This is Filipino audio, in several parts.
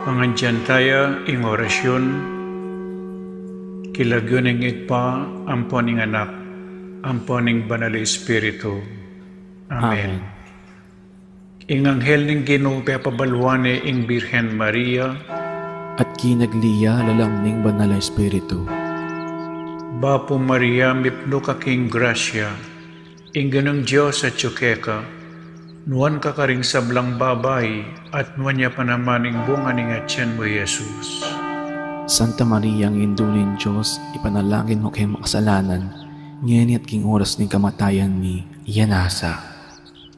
Pangandyan tayo ing orasyon, kilagyoning igpa, amponing anak, amponing banal Espiritu. Amen. Ing anghel ning Ginoo pabalwane ing Birhen Maria, at kinagliya lalang banal na Espiritu. Bapo Maria, mipno ka king grasya, ing ganang Diyos at tsukeka, nuan ka karing sablang babay, at nuan niya pa naman ing bunga ning atyan mo, Jesus. Santa Maria, ang indunin Diyos, ipanalangin mo kay makasalanan, ngayon at king oras ng kamatayan ni Yanasa.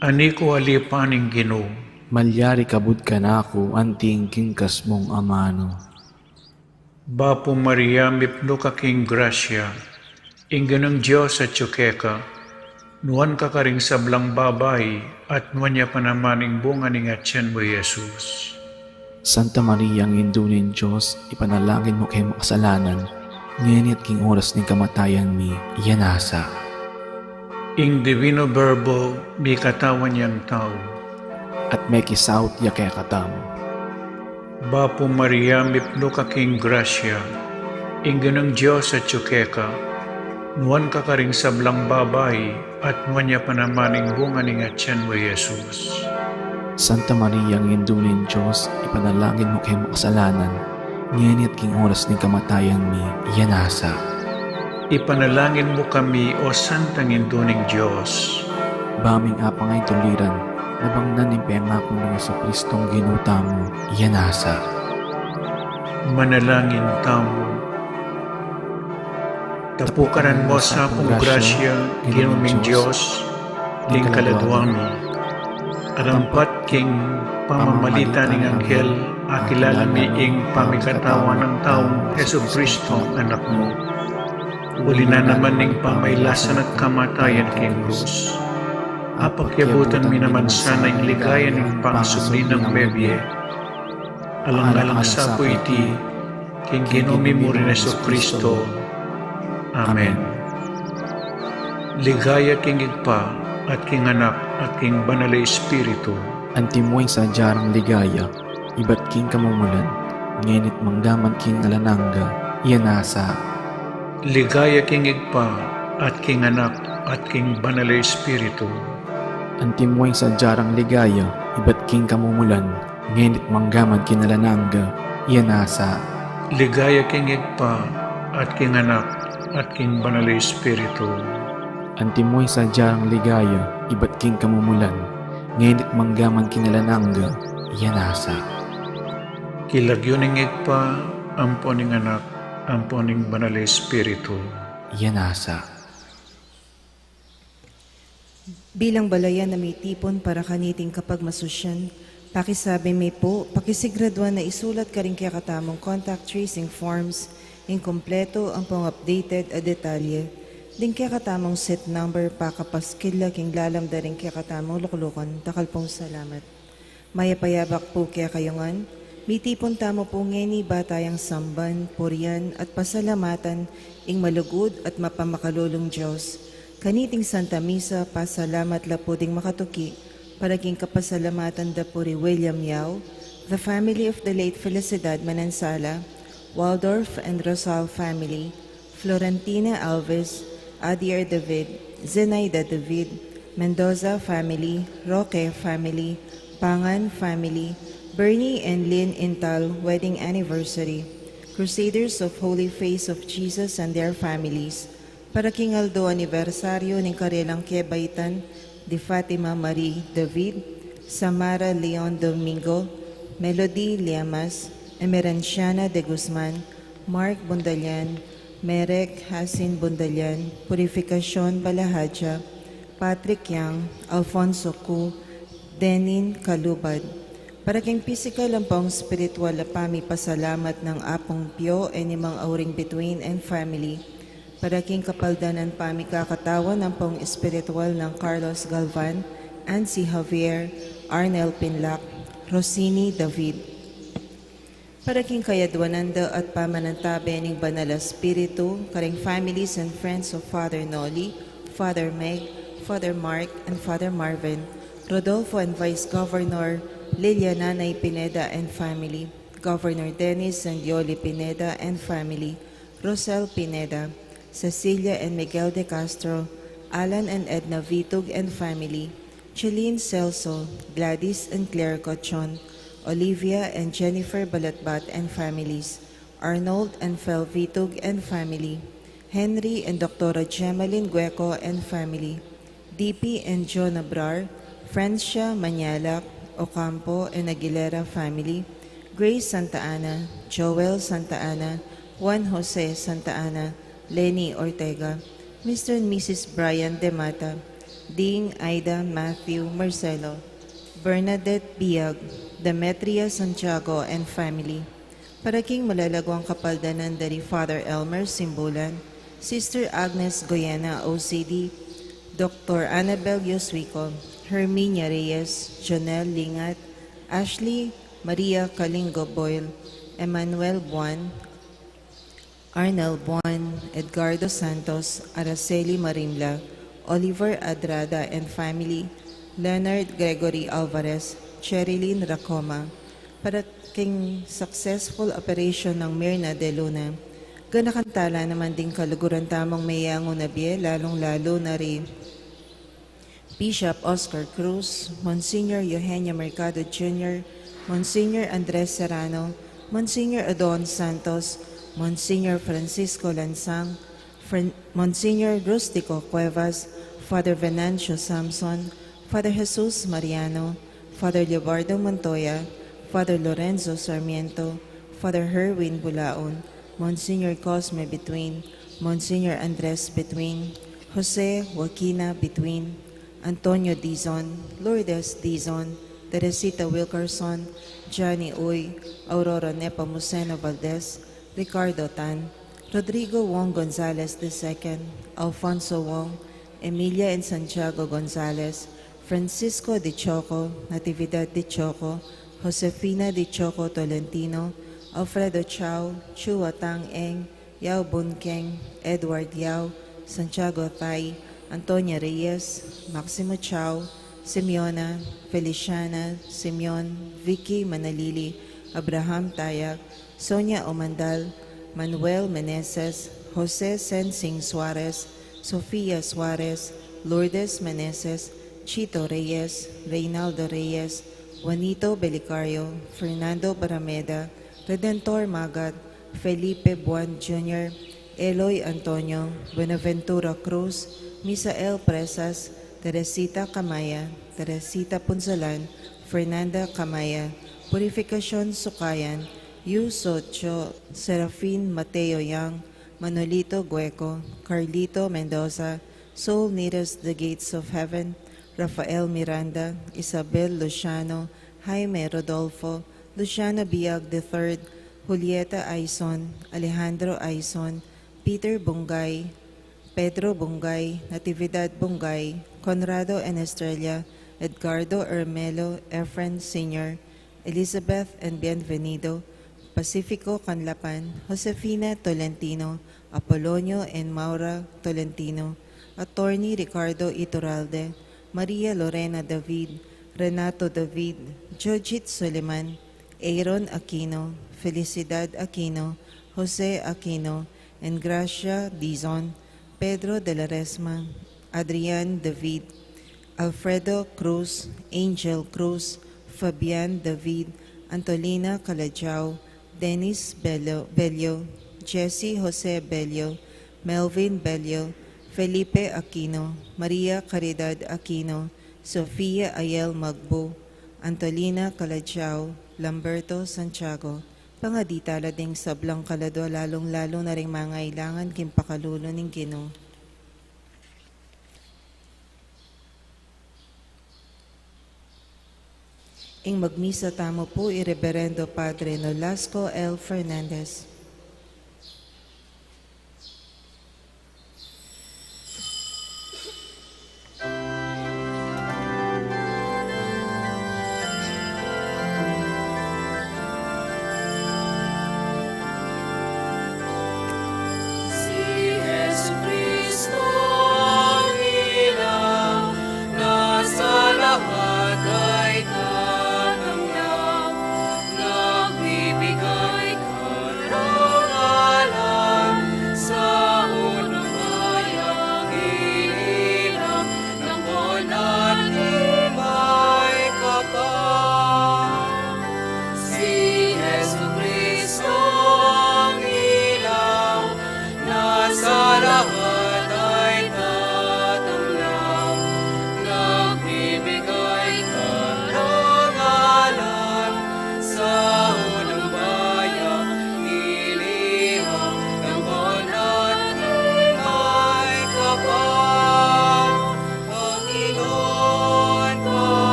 Ani ko alipan ing Ginoo, Malyari kabud ka na ako, anting kingkas mong amano. Bapo Maria, mipno ka king grasya, ing ganang Diyos at tsukeka, nuan ka karing sablang babay, at nuan niya pa naman ing bunga ning atyan mo, Jesus. Santa Maria, ang indunin Diyos, ipanalangin mo kay makasalanan, ngayon at king oras ng kamatayan ni Yanasa. Ing Divino Verbo, may katawan niyang tao. At may kisaut ya kaya katam. Bapo Maria, mipno ka king grasya, ing ganang Diyos at tsukeka, nuan ka karing sablang babay, at nuan niya pa naman ing bunga ning atyan mo, Jesus. Santa Maria, ang indunin Diyos, ipanalangin mo kay makasalanan, ngayon at king oras ng kamatayan ni Yanasa. Ipanalangin mo kami, O Santang Induning Diyos. Baming apangay tuliran, nabangnan ng pengako ng Yesu Kristong ginuta mo, Yanasa. Manalangin tamo. Tapukaran mo sa akong grasya, ginuming Diyos, ling kaladwang mo. Arampat king pamamalita ng anghel, akilala mi ing pamikatawan ng taong Yesu Kristo, anak mo. Uli na naman ning pamaylasan at kamatayan king krus. Apakyabutan mi naman sana yung ligayan ng pangsubli ng bebye. Alang-alang sa po iti, king ginumi mo rin Yesu Kristo. Amen. Ligaya king igpa, at king anak, at king banal na Espiritu. Antimoy sa jarang ligaya, iba't king kamumulan, ngenit manggaman king alananga, Yanasa. Ligaya king igpa, at king anak, at king banal na Espiritu. Antimoy sa jarang ligaya, iba't king kamumulan, ngenit manggaman king alananga, Yanasa. Ligaya king igpa, at king anak, at king banal na Espiritu. Antimoy sa jarang ligaya, iba't king kamumulan, ngenit manggaman king alananga, Yanasa. Kilagyoning igpa, amponing anak, amponing banal na Espiritu. Yanasa. Bilang balayan na may tipon para kaniting kapag masusyan, pakisabi may po, pakisigradwa na isulat ka rin kaya katamong contact tracing forms, inkompleto ang pang-updated a detalye, din kaya katamong set number pakapaskila king lalamda rin kaya katamong lukulukon, takalpong salamat. Mayapayabak po kaya kayongan, may tipon tamo po ngeni batayang samban, purian at pasalamatan, ing malugod at mapamakalulong Diyos. Kaniting Santa Misa, pasalamat la po ding makatuki, paraging kapasalamatan da po ri William Yao, the family of the late Felicidad Manansala, Waldorf and Rosal family, Florentina Alves, Adier David, Zenaida David, Mendoza family, Roque family, Pangan family, Bernie and Lynn Intal wedding anniversary, Crusaders of Holy Face of Jesus and their families, para king Aldo anibersaryo ng Karelang Kebaitan, di Fatima Marie David, Samara Leon Domingo, Melody Liamas, Emeranciana de Guzman, Mark Bundalian, Merek Hasin Bundalian, Purificacion Balahadja, Patrick Yang, Alfonso Cu, Denin Kalubad. Para king physical ang pang spiritual na pami pasalamat ng Apong Pio e ni Mang Auring Between and family. Para king kapaldanan pami kakatawan ng pang espiritual ng Carlos Galvan, Ansi Javier, Arnel Pinlac, Rosini David. Para king kayadwananda at pamanantabe ng Banal Espiritu, karing families and friends of Father Noli, Father Meg, Father Mark, and Father Marvin, Rodolfo and Vice Governor Lilia Nanay Pineda and family, Governor Dennis Sandioli Pineda and family, Rosel Pineda, Cecilia and Miguel de Castro, Alan and Edna Vitug and family, Jeline Celso, Gladys and Claire Cochon, Olivia and Jennifer Balatbat and families, Arnold and Fel Vitug and family, Henry and Dr. Gemalyn Gueco and family, DP and John Abrar, Francia Manyalak, Ocampo and Aguilera family, Grace Santa Ana, Joel Santa Ana, Juan Jose Santa Ana, Lenny Ortega, Mr. and Mrs. Brian De Mata, Ding Aida Matthew Marcelo, Bernadette Biag, Demetria Santiago and family, Paraking Malalagwang Kapaldanan dari Father Elmer Simbulan, Sister Agnes Goyena OCD, Dr. Annabel Yoswico, Herminia Reyes, Jonel Lingat, Ashley Maria Kalingo Boyle, Emmanuel Buan, Arnel Buan, Edgardo Santos, Araceli Marimla, Oliver Adrada and family, Leonard Gregory Alvarez, Cherilyn Racoma, para king successful operation ng Mirna de Luna. Ganakantala naman din kaluguran tamang mayango na biye, lalong-lalo na rin Bishop Oscar Cruz, Monsignor Eugenio Mercado Jr., Monsignor Andres Serrano, Monsignor Adon Santos, Monsignor Francisco Lansang, Monsignor Rustico Cuevas, Father Venancio Samson, Father Jesus Mariano, Father Leobardo Montoya, Father Lorenzo Sarmiento, Father Herwin Bulaon, Monsignor Cosme Between, Monsignor Andres Between, Jose Joaquina Between, Antonio Dizon, Lourdes Dizon, Teresita Wilkerson, Johnny Uy, Aurora Nepomuceno Valdez, Ricardo Tan, Rodrigo Wong Gonzalez II, Alfonso Wong, Emilia and Santiago Gonzalez, Francisco de Choco, Natividad de Choco, Josefina de Choco Tolentino, Alfredo Chao, Chua Tang Eng, Yao Bunkeng, Edward Yao, Santiago Tay, Antonia Reyes, Maximo Chao, Simeona, Feliciana, Simeon, Vicky Manalili, Abraham Tayak, Sonia Omandal, Manuel Meneses, Jose Sensing Suarez, Sofia Suarez, Lourdes Meneses, Chito Reyes, Reynaldo Reyes, Juanito Belicario, Fernando Barameda, Redentor Magat, Felipe Buan Jr., Eloy Antonio, Buenaventura Cruz, Misael Presas, Teresita Camaya, Teresita Punsalan, Fernanda Camaya, Purificacion Sukayan, Yu Socho, Serafin Mateo Yang, Manolito Gueco, Carlito Mendoza, Soul Nearest the Gates of Heaven, Rafael Miranda, Isabel Luciano, Jaime Rodolfo, Luciano Biag III, Julieta Aison, Alejandro Aison, Peter Bungay, Pedro Bungay, Natividad Bungay, Conrado and Estrella, Edgardo Ermelo, Efren Sr., Elizabeth and Bienvenido, Pacifico Canlapan, Josefina Tolentino, Apolonio and Maura Tolentino, Attorney Ricardo Iturralde, Maria Lorena David, Renato David, Jojit Suleman, Aaron Aquino, Felicidad Aquino, Jose Aquino, and Gracia Dizon, Pedro de la Resma, Adrian David, Alfredo Cruz, Angel Cruz, Fabian David, Antolina Calajao, Dennis Bello, Jesse Jose Bello, Melvin Bello, Felipe Aquino, Maria Caridad Aquino, Sofia Ayel Magbo, Antolina Calajao, Lamberto Santiago, pangaditala ding sablang kalado lalong-lalo na ring mga ilangan kimpakalulo ng Ginoo. Ing magmisa tamo po Ireverendo Padre Nolasco L. Fernandez. Nagbibigay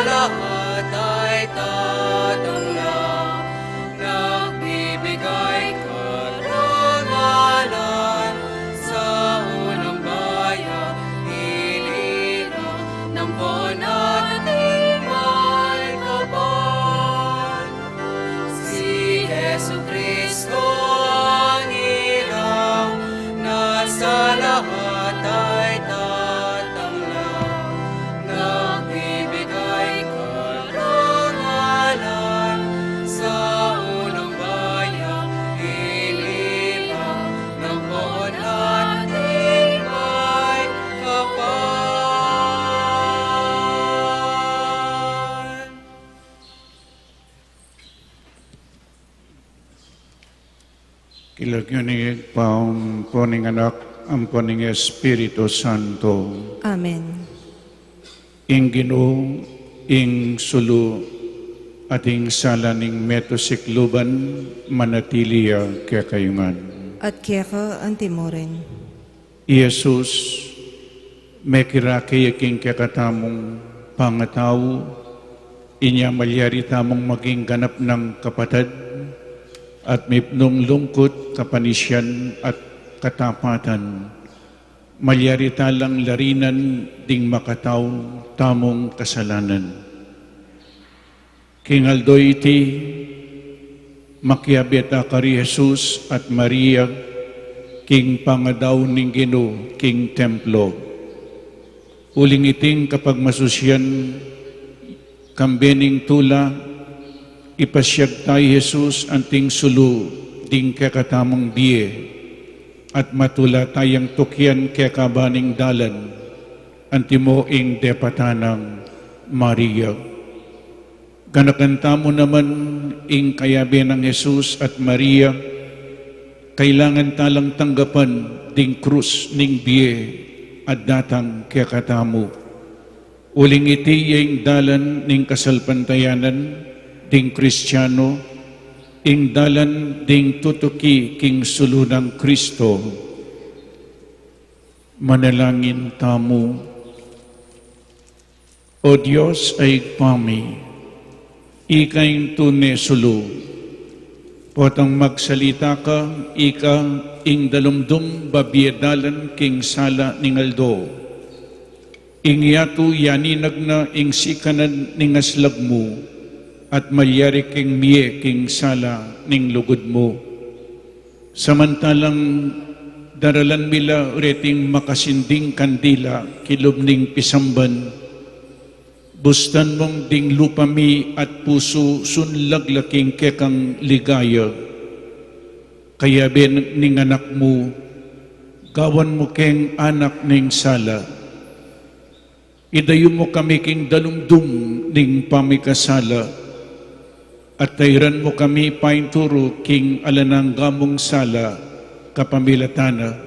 lahat ay tatanglang, nagbibigay karangalan sa unang bayan, hilira ng buwan at may kapal. Si Jesu Cristo ang ilaw, nasa lahat ay tatanglang, nagbibigay karangalan sa unang bayan, hilira ng buwan at may kapal. Kilagyonig poning anak, ang poning Espiritu Santo. Amen. Ing Ginoo, ing sulu, ating sala ning metosikluban, manatiliya kaya kayungan. At kaya ka antimoren. Jesus, may kiraki yaking kakatamong pangataw, inya malyari tamong maging ganap ng kapatid, at may pnong lungkot, kapanisyan at katapatan. Malyari talang larinan ding makataw tamong kasalanan. Kingaldo iti, makiabeta kari Jesus at Maria, king pangadaw ning Ginoo, king templo. Uling iting kapag masusyan, kambening tula, ipasyag tayo Jesus anting sulu, ding kakatamong biye, at matula tayang tukyan kaya kabaning dalan, antimo ing depatanang Maria. Ganakanta mo naman ing kayabi ng Jesus at Maria, kailangan talang tanggapan ding krus ning biye at datang kaya katamu. Uling iti yung dalan ning kasalpantayanan ding Kristiyano, ing dalan ding tutuki king sulunang Kristo. Manalangin tamu. O Diyos ay pami, ika'y tunay sulu. Potang magsalita ka, ika ing dalumdum babiedalan king sala ning aldo. Ing yatu yaninag na ing sikanan ning aslag mo, at malyari king miye king sala ning lugod mo. Samantalang daralan mila ureting makasinding kandila kilob ning pisamban, bustan mong ding lupa mi at puso sunlaglaking kekang ligaya. Kaya ben ning anak mo, gawan mo keng anak ning sala. Idayo mo kami king dalumdum ning pamikasala, at tayran mo kami painturo king alanang gamong sala kapamilatana,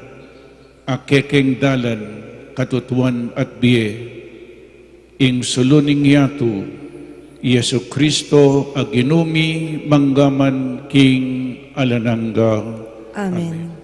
akekeng dalan, katutuan at biye. Ing suluning yatu, Yesu Kristo aginumi manggaman king alanangga. Amen.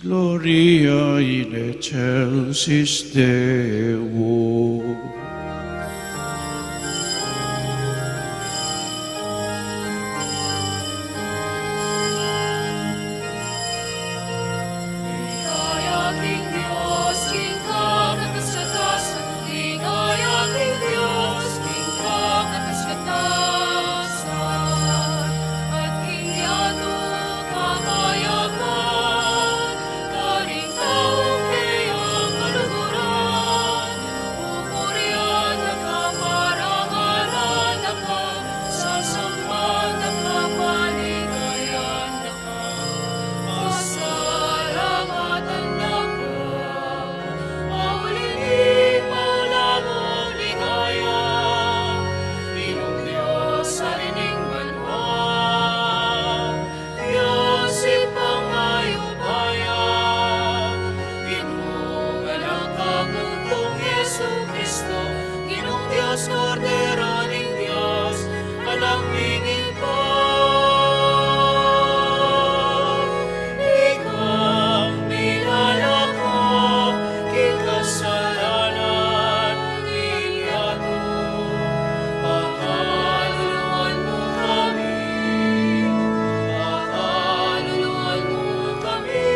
Gloria in excelsis Deo. Ligaya king Diyos, king ka katas katas. Ligaya king Diyos, king ka katas katasan. At king yato kamayaman, karing tao kayang kaluguran. Pupurian na kaparangalan na ka, sasampan na kapaligayan na ka. Pasalamatan na ka, mauliling maulamang ligaya. Pinong Diyos sa rining banwa, Diyos ipangayubaya. Ginungan ang kamuntong Yesu Kristo, Ginong Diyos, Kordero ning Diyos, alangmingin pa. Ikang nilalako, kikasalanan, iyato. Pakaluluan mo kami, pakaluluan mo kami.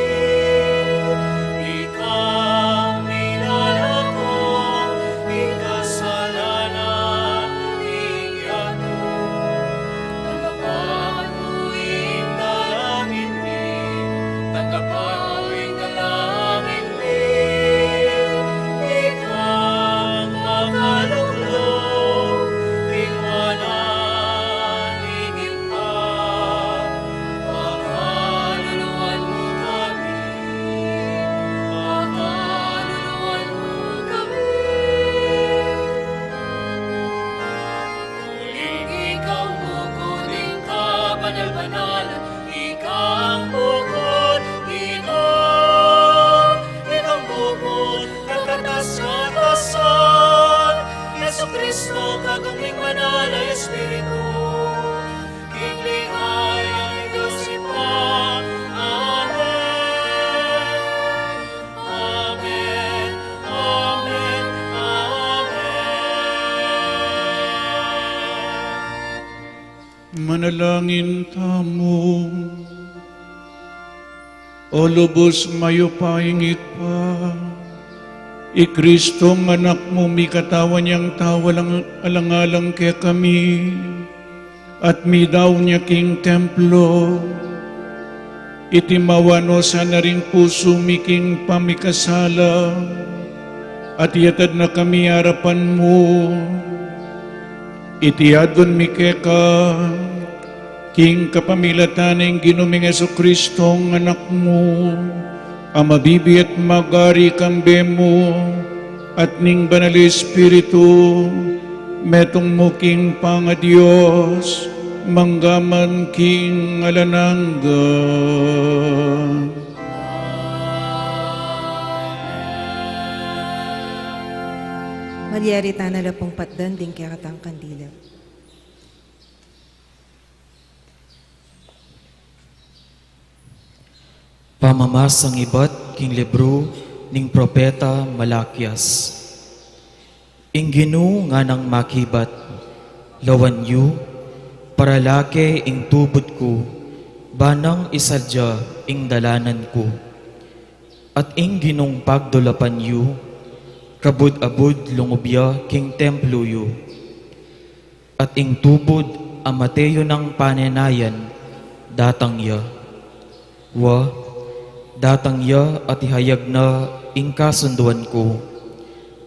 Ikang nilalako, kikasalanan, iyato. Tanggapan mo yung dalangin mi, tanggapan mo yung dalangin mi. Ikang makaluklong, tingwananigin pa. Pakaluluan mo kami, pakaluluan mo kami. Muling ikaw bukod ka, banal-banal, ikang bukod, Ginoo. Ikang bukod, kakatas-katasan, Yesu Kristo, kaguming manal ay Espiritu. King ligaya ng Diyos ipa. Amen. Amen. Amen. Amen. Manalangin tamo. O lubos mayo paingit pa. Kristong anak mo, mi katawan niyang tawalang alang-alang kaya kami. At mi daw niya king templo. Itimawano sana ring puso mi king pamikasala. At yatad na kami harapan mo. Itiadon mi keka, king kapamilataning ginuming Yesu Kristong anak mo, ang mabibi at magari kambe mo, at ning banal Espiritu, metong mo king pangadiyos, manggaman king alanangga. Malyari tanala pong patdan din kaya katang kandila. Pamamasang ibat king libro ning propeta Malakias. Ingginu nga nang makibat, lawan yu, paralake ing tubod ko, banang isadya ing dalanan ko. At ing ginong pagdulapan yu, kabud-abud lungubya king templo yu. At ing tubod amateyo ng panenayan, datang ya. Wa, datang ya at ihayag na ing kasunduan ko,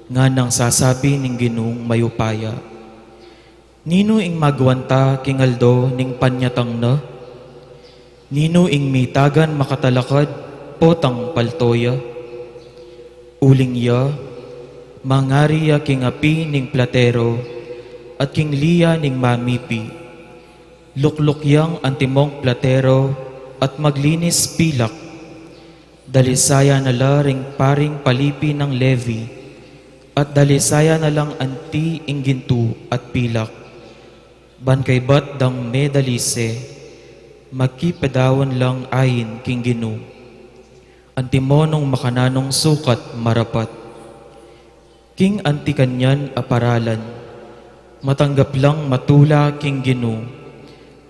nga nang sasabi ning ginong mayupaya. Nino ing magwanta king aldo ning panyatang na? Nino ing mitagan makatalakad potang paltoya? Uling ya, mangari ya king api ning platero, at king liya ning mamipi. Lukluk-yang antimong platero, at maglinis pilak. Dalisaya na ring paring palipi ng Levi, at dalisaya na lang anti inggintu at pilak. Bankay bat dang medalise, magkipadawan lang ayin king Ginoo. antimonong makananong sukat marapat. King anti kanyan aparalan, matanggap lang matula king Gino,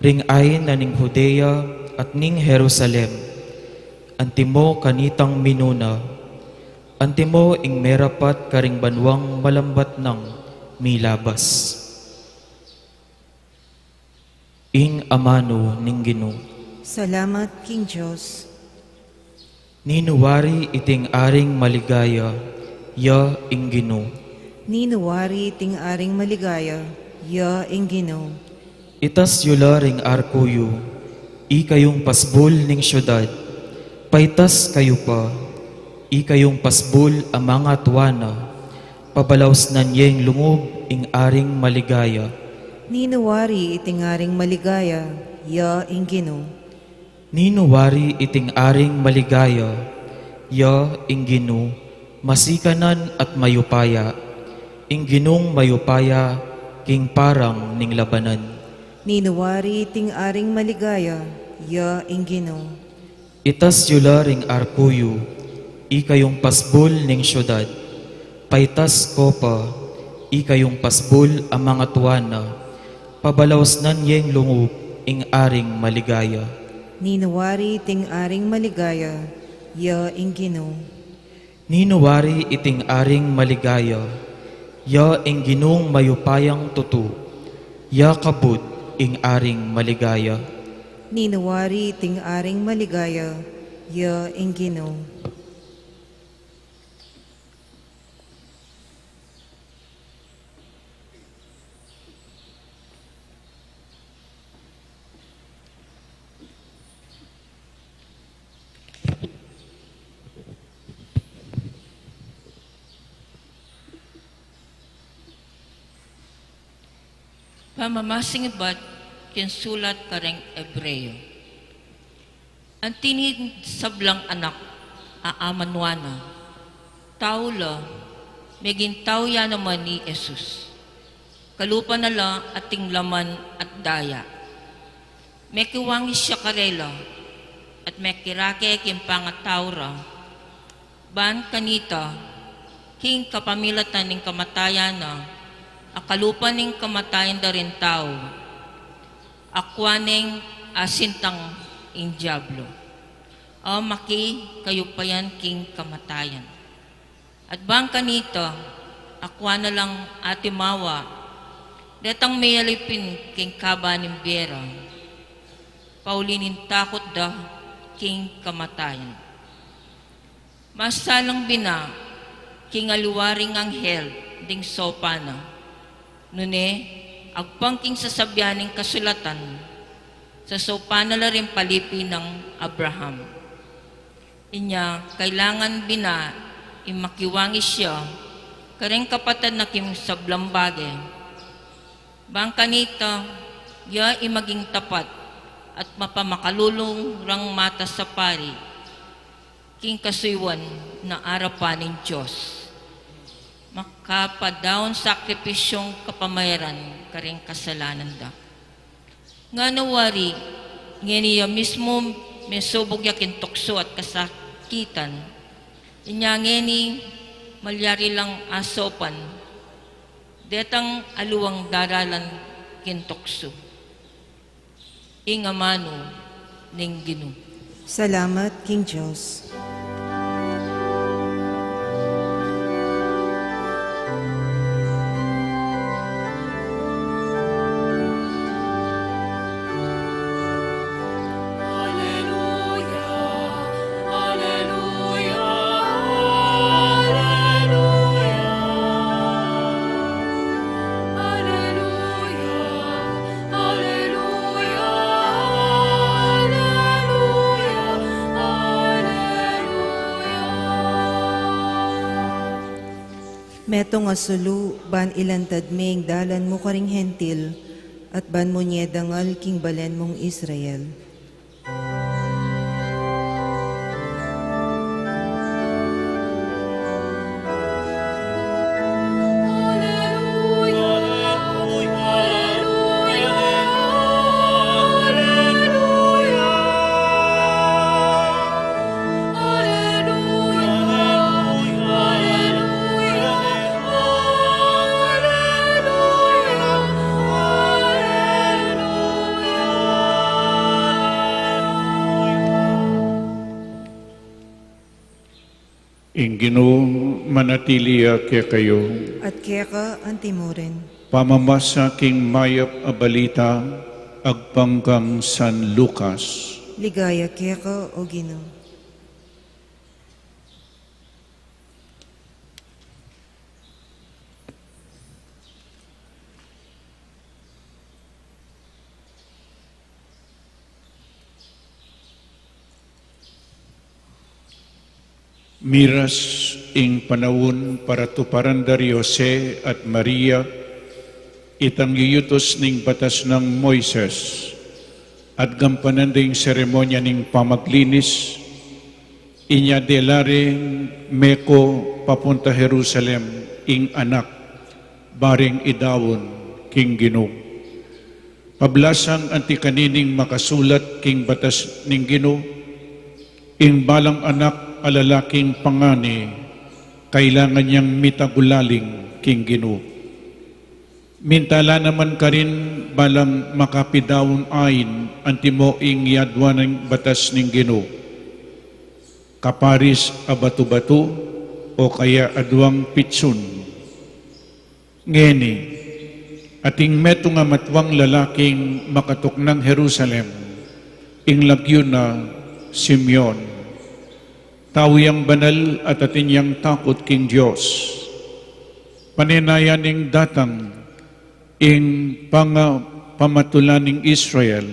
ring ayin na ning Judea at ning Jerusalem, antimo kanitang minuna, antimo ing merapat karing banwang malambat ng milabas. Ing amano ning Gino, Salamat, King Diyos. ninuwari iting aring maligaya, ya ing Gino. Ninuwari ting aring maligaya, ya ing Ginoo. Itas yula ring arkuyo, ikayong pasbol ning syudad, paitas kayo pa, ikayong pasbol ang mga tuwana, pabalaos nan yeng lungog ing aring maligaya. Ninuwari iting aring maligaya, ya ing Ginoo. Ninuwari iting aring maligaya, ya ing Gino, masikanan at mayupaya, ing Ginong mayupaya, king parang ning labanan. Ninuwari iting aring maligaya, ya ing Ginoo. Itas yula ring arkuyo, ikayong pasbol ning syudad, paitas ko pa, ikayong pasbol ang mga tuwana, pabalaos nan yeng lungog ing aring maligaya. Ninuwari iting aring maligaya, ya ing Ginoo. Ninuwari iting aring maligaya, ya ing Ginong mayupayang tutu, ya kabut ing aring maligaya. Ninuwari iting aring maligaya, ya ing Ginoo. Pamamasing ba't kinsulat kareng Ebreyo. Ang tinid sablang anak aamanwana. Taula, megin tauya naman ni Jesus. Kalupa na la ating laman at daya. Mekiwangi siya karela at mekirake kimpangatawra. Ban kanita, king kapamilatan ng kamatayan na akalupa ning kamatayan da rin tao, akwaning asintang ing diablo. O maki kayo pa yan king kamatayan. At bang kanito, akwa na lang atimawa, detang may alipin king kaba ng biyera, paulinin takot da king kamatayan. Masalang bina, king aluwaring anghel ding sopana, nune, agpangking sasabyaning kasulatan, sa sopana la rin palipi ng Abraham. Inya, kailangan bina, imakiwangi siya, kareng kapatid na kim sablambage. Bangka nito, ya imaging tapat, at mapamakalulong rang mata sa pari, king kasuywan na arapan ng Diyos. Makapadaon sakripisyong kapamayaran karing kasalanan da. Nga nawari, ngeniya mismo may subog yakin tukso at kasakitan. Inya ngeni malyari lang asopan. Detang aluwang daralan kintokso. Ingamano ning Ginoo. Salamat, King Diyos. Metong asulu, ban ilantad ming dalan mo karing hentil, at ban mo niya dangal king balen mong Israel. Alleluia. Ing Ginoo manatiliya kaya kayo. At kaya ka antimuren. Pamamasa king mayap a balita agpangkang San Lucas. Ligaya kaya ka o Ginoo. Miras ing panawon para tuparan dari Jose at Maria itang yuyutos ning batas ng Moises at gampanan ding seremonya ning pamaglinis inya delaring meko papunta Jerusalem ing anak baring idawon king Ginoo. Pablasang anti kanining makasulat king batas ning Ginoo ing balang anak alalaking pangani, kailangan niyang mitagulaling king Ginoo. Mintala naman ka rin balang makapidawon ain antimo ing yadwa ng batas ning Ginoo. Kaparis a batu-batu o kaya adwang pitsun. Ngeni, ating meto nga matwang lalaking makatok ng Jerusalem, ing lagyo na Simeon. Tawiyang banal at atinyang takot king Diyos. Paninayan ing datang ing pamatulan ning Israel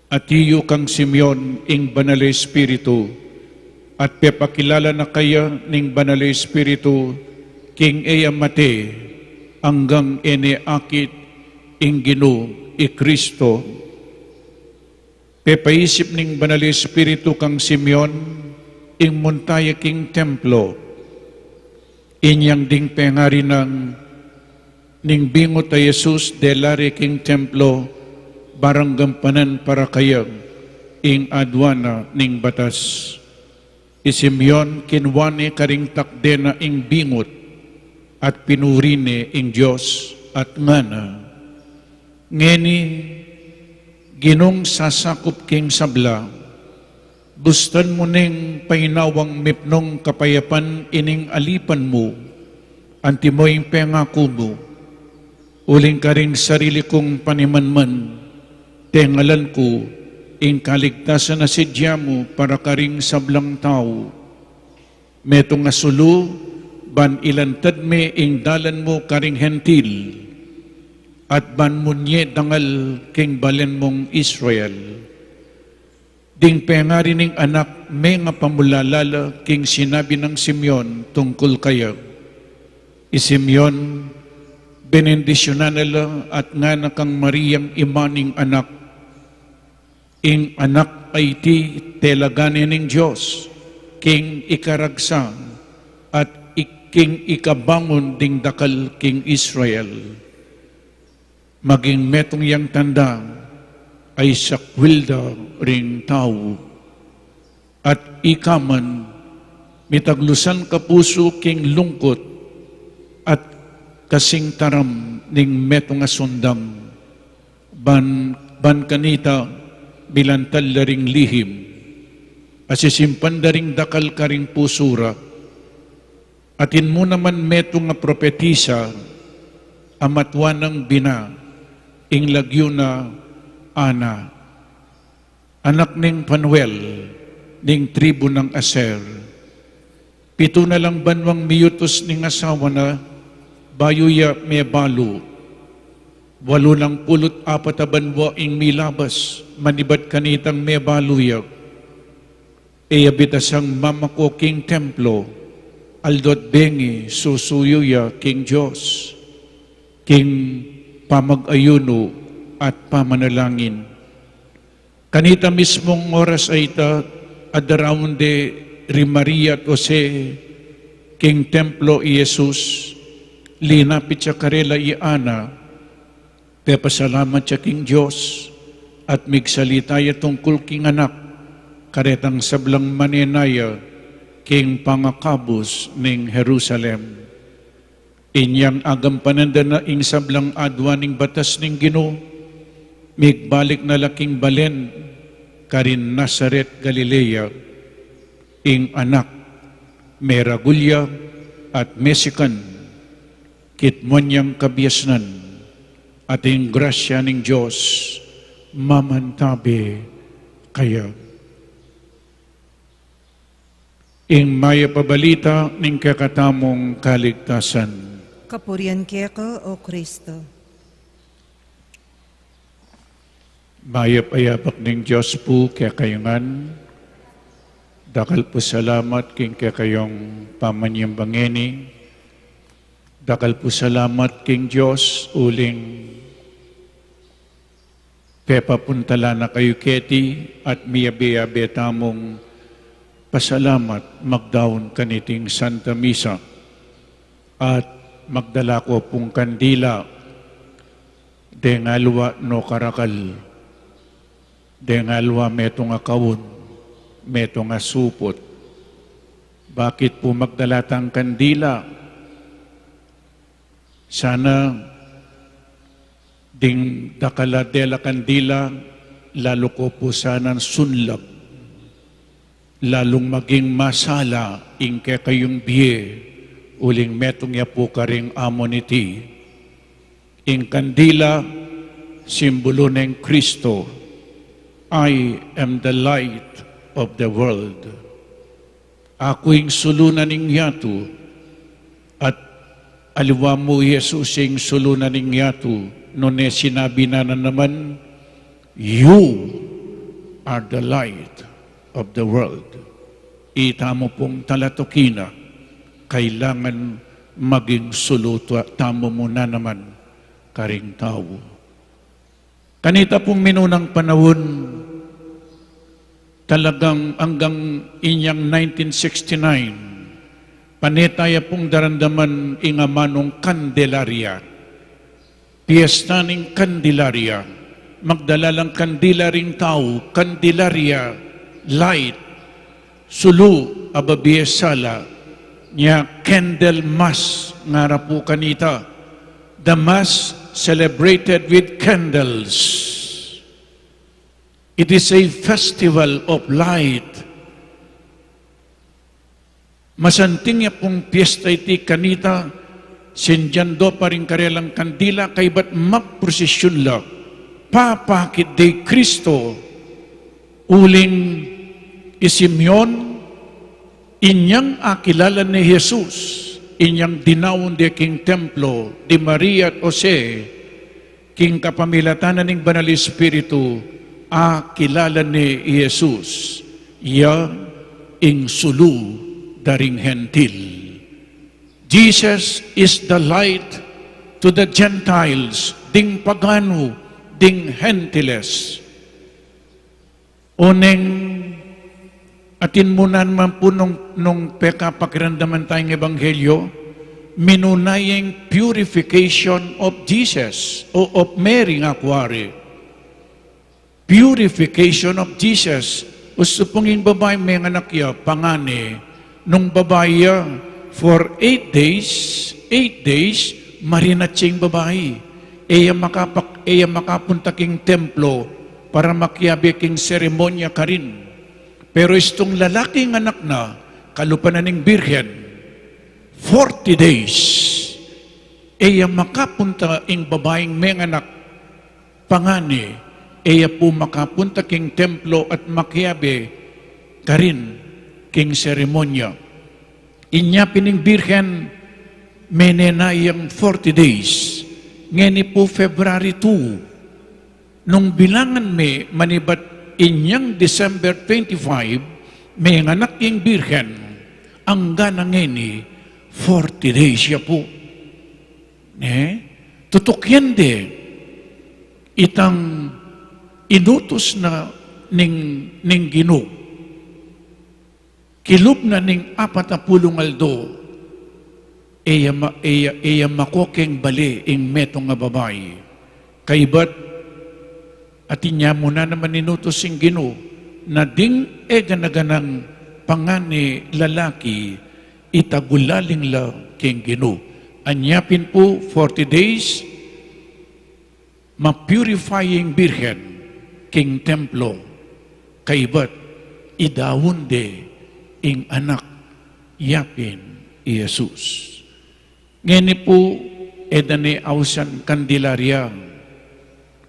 at iyo kang Simeon ing banal Espiritu at pepakilala na kaya ning banal Espiritu king mate hanggang ene akit ing Ginoo i Kristo. Pepaisip ning banal Espiritu kang Simeon ing montaya king templo inyang ding pengari ng ning bingot a Jesus delare king templo barang gampanan para kayag ing adwana ning batas. I Simeon kinwane karing takdena ing bingot at pinurine ing Diyos at ngana. Ngeni Ginong sasakop king sabla, bustan mo ning painawang mipnong kapayapan ining alipan mo, anti mo yung pengako mo, uling ka rin sarili kong panimanman, tengalan ko, ing kaligtasan na sidya mo para ka ring sablang tao. Meto nga sulu, ban ilantad me ing dalan mo karing hentil, at ban munye dangal king balen mong Israel. Ding pengari ning anak may nga pamulalala king sinabi ng Simeon tungkol kaya. I Simeon benendisyonan nila at nga na kang Mariang imaning anak. Ing anak ay ti telaganin ng Diyos king ikaragsa at king ikabangon ding dakal king Israel. Maging metong yang tanda ay sakwilda ring tao at ikaman mitaglusan kapuso king lungkot at kasing taram ning metong asundam ban kanita bilantal ring lihim asisimpan ring dakal karing pusura atin mo naman metong nga propetisa amatwanang bina ing lagyo na Ana, anak ning Panuel, ning tribu ng Aser. 7 na lang banwang miyutos ning asawa na bayuya may balo. 84 banwa ing milabas, manibat kanitang may baluya. Iyabitasang mamako king templo, aldot bengi susuyuya king Diyos, king pamag-ayuno at pamanalangin. Kanita mismong oras ay ita adaraon de Maria at Jose king templo i Jesus linapit siya karela i Ana pepasalamat siya king Diyos at migsalita tungkol king anak karetang sablang manenaya king pangakabos ning Jerusalem. Inyang agampanan na ing sablang adwa ning batas ning Ginoo, migbalik na laking balen, karin Nazaret, Galilea, ing anak Meragulya at Mesikan, kitmonyang kabiasnan, at ang grasya ng Diyos, mamantabi kaya. Ing maya pabalita ng kakatamong kaligtasan. Kapurian keka o Kristo. Mayap-ayapak ng Diyos po kaya kayangan. Dakal po salamat king kaya kayong pamanyang bangeni. Dakal po salamat king Diyos uling pepapuntala na kayo keti at miyabe-yabe tamong pasalamat magdaon kaniting Santa Misa at magdala ko pong kandila dengalwa no karakal dengalwa meto nga kawon meto nga supot. Bakit po magdala tang kandila? Sana ding dakala dela kandila lalo ko po sana sunlab lalong maging masala ingke kayong biye uling metong ya po karing amoniti. Ing kandila, simbolo ng Kristo, I am the light of the world. Ako ing sulunan ng yato, at aliwa mo Jesus ing sulunan ng yato, noon sinabi na naman, you are the light of the world. Ita mo pong talatukina, kailangan maging suluto at tamo mo na naman karing tao. Kanita pong minunang panahon, talagang hanggang inyang 1969, panetaya pong darandaman ingamanong Candelaria. Piyesta ng Candelaria, magdalalang kandila ring tao, Candelaria, light, sulu, ababiesala, niya candle mass, ngara po kanita. The mass celebrated with candles. It is a festival of light. Masanting ya pong piyesta iti kanita, sinjando pa rin karelang kandila, kay ba't magprosesyon la, papakit de Kristo, uling isimyon, inyang akilala ni Jesus, inyang dinawon de king templo, di Maria at Jose, king kapamilatanan ng Banal Espiritu, akilala ni Jesus, ya ing sulu daring hentil. Jesus is the light to the Gentiles, ding pagano, ding gentiles. Uneng atin muna naman po nung peka pakiramdaman tayong ebanghelyo, minunayang purification of Jesus o of Mary nga kuwari. Purification of Jesus. Gusto pong yung babae may anak ya, pangani, nung babae ya, for 8 days, marinat siya yung babae. Eya makapunta king templo para makiyabi king seremonya ka rin. Pero istong lalaking anak na, kalupanan ng birhen, 40 days, eya makapunta ing babaeng may anak, pangani, eya po makapunta king templo at makiyabi ka rin king seremonya. Inya pining birhen, menenayang 40 days, ngeni po February 2, nung bilangan me manibat inyang December 25, may anak yung birhen, ang ganangeni, 40 days siya po. Tutok yan de, itang inutos na ning Ginoo. Kilub na ning 40 aldo, eya makokeng bali ing metong nga babae. Kaibat, atin niya muna naman inutos sing Ginoo na ding ganaganang pangani lalaki itagulaling la king Ginoo. Anyapin po 40 days ma-purifying birhen king templo kaibat idawon de ing anak yapin Jesus. Ngeni po edane ausan Candelaria.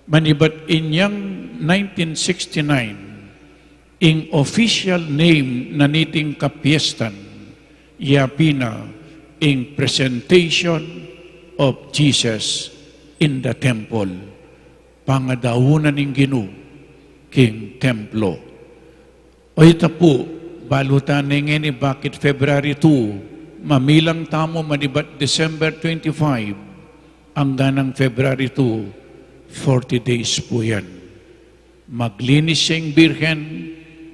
Manibat inyang 1969 ing official name na niting kapiestan yapina ing presentation of Jesus in the temple. Pangadaunan ing Ginu king templo. O ito po, balutan ngeni bakit February 2, mamilang tamo manibat December 25, ang ganang February 2, 40 days po yan. Maglinis siyang birhen,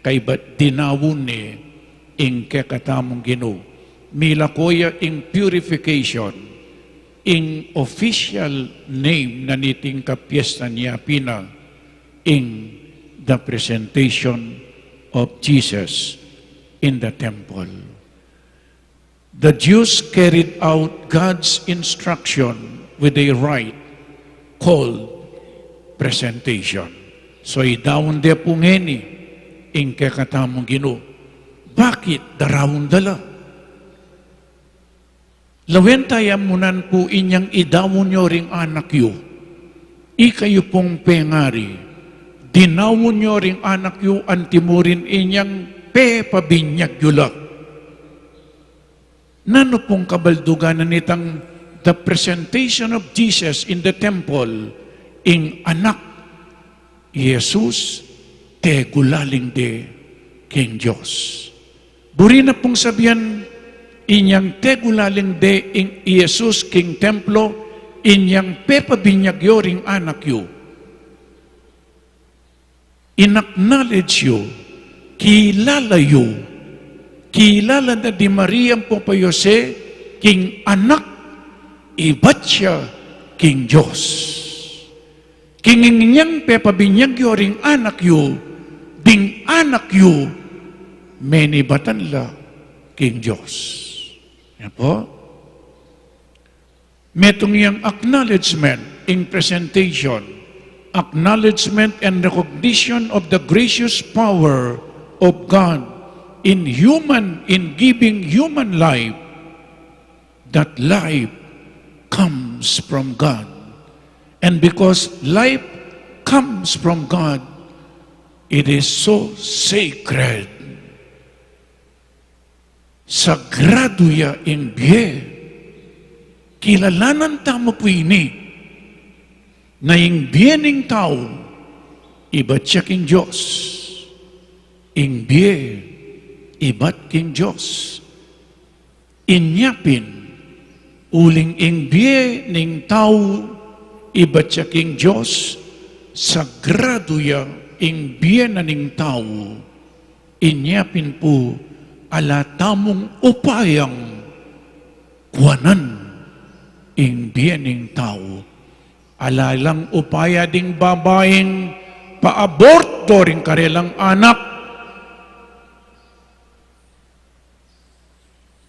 kay ba't dinawon ni ing kekatamong Ginu. Mila koya ing purification, ing official name na niting kapiesta niya pina, ing the presentation of Jesus in the temple. The Jews carried out God's instruction with a rite called presentation. So idawon de po ngeni, ing kekatamong Ginu. Bakit darawon dala? Lawentayamunan po inyang idawon nyo ring anak yu. Ikayo pong pengari. Dinawon nyo ring anak yu, antimurin inyang pabinyag yula. Nano pong kabalduganan nitang the presentation of Jesus in the temple, ing anak Jesus te gulaling de king Diyos. Buri na pong sabihan, inyang te gulaling de ing Jesus king templo, inyang pepabinyag yo ring anak yu. In-acknowledge yu, kilala yu, kilala na di Maria po pa Jose, king anak, ibat siya king Diyos. King inyang pepabinyag yu ring anak yu, ding anak yu, menibatan la king Diyos. Yan po. Metong yung acknowledgement in presentation, acknowledgement and recognition of the gracious power of God in giving human life, that life comes from God. And because life comes from God, it is so sacred. Sagrado ya in biye. Kilalanan tamo po ini na yung biyening tao, iba't siya king Diyos. Ing biye, iba't king Diyos. Inyapin, uling ing biye ning tao, iba't siya king Diyos. Sagrado ya ing biye na ning tao, inyapin po, alatamong upayang kuwanan ing biyening tao. Alalang upaya ding babaeng paaborto ring karelang anak.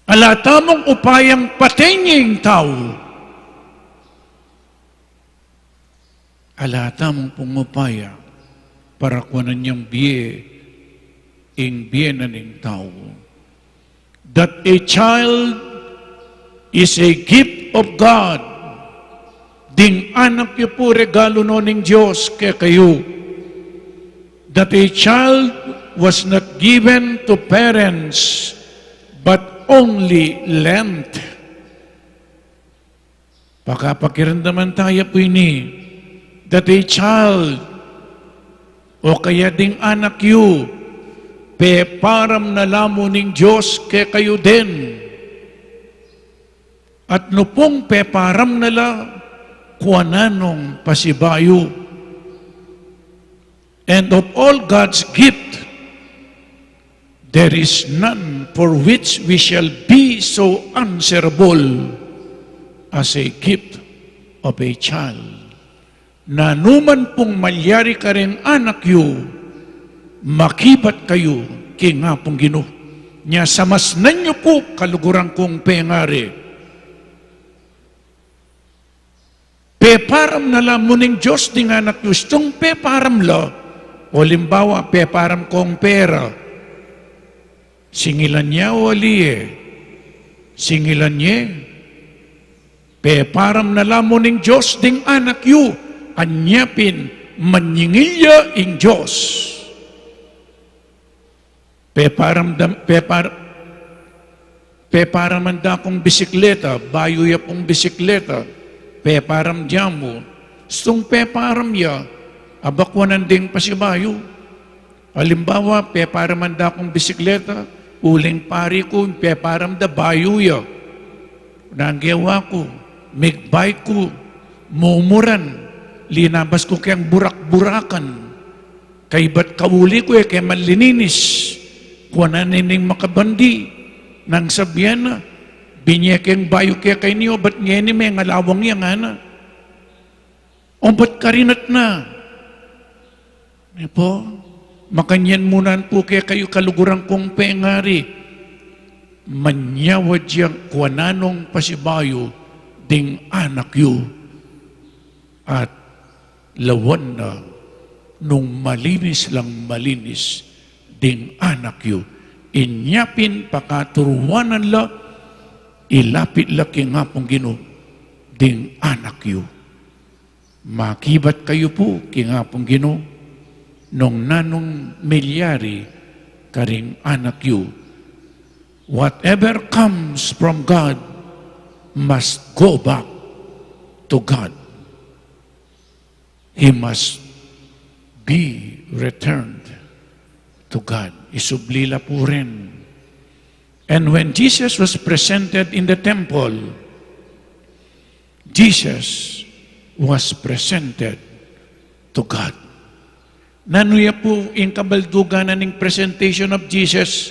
Alatamong upayang patenging tao. Alatamong pumupaya para kuwanan niyang biye ing biyenan ing tao. That a child is a gift of God. Ding anak niyo po regalo no ning Diyos kaya kayo. That a child was not given to parents but only lent. Pagkapakiramdaman tayo po ini, that a child o kaya ding anak yu, peparam na lamo ning Diyos kaya kayo din. At no pong peparam nala, kuananong pasibayo. And of all God's gift, there is none for which we shall be so answerable as a gift of a child. Na numan pong malyari ka rin anak yu, makibat kayo king nga pong Gino. Nya samasnan nyo po kaluguran kong pengari. Peparam na lang muning Diyos di nga anak gustong peparam la. O limbawa, peparam kong pera. Singilan niya o aliye. Singilan niya, peparam na lamon ng Diyos ding anak yu, anyapin manyingilya ing Diyos. Peparamanda kong bisikleta, bayo ya pong bisikleta, peparam diyamo, stung peparam ya, abakwanan ding pasibayo. Halimbawa, peparamanda kong bisikleta, uling pari ko, peparam da bayo ya. Nanggewa ko, migbike ko, mumuran, linabas ko kayang burak-burakan, kay ba't kauli ko kay manlininis, kuwananin makabandi, nang sabihan na, binyekeng bayo kaya kay niyo, ba't ngeni may ngalawang yang ana? O ba't karinat na? E po, makanyan munan po kaya kayo kalugurang kong pengari, manyawad siyang kuwananong pasibayo ding anak yu, at lawan na nung malinis lang malinis ding anak yu. Inyapin pakaturuanan la, ilapit la kingapong Gino ding anak yu. Makibat kayo po kingapong Gino nung nanong milyari karing anak yu. Whatever comes from God must go back to God. He must be returned to God. Isublila po rin. And when Jesus was presented in the temple, Jesus was presented to God. Nanuya po in kabalduganan ng presentation of Jesus,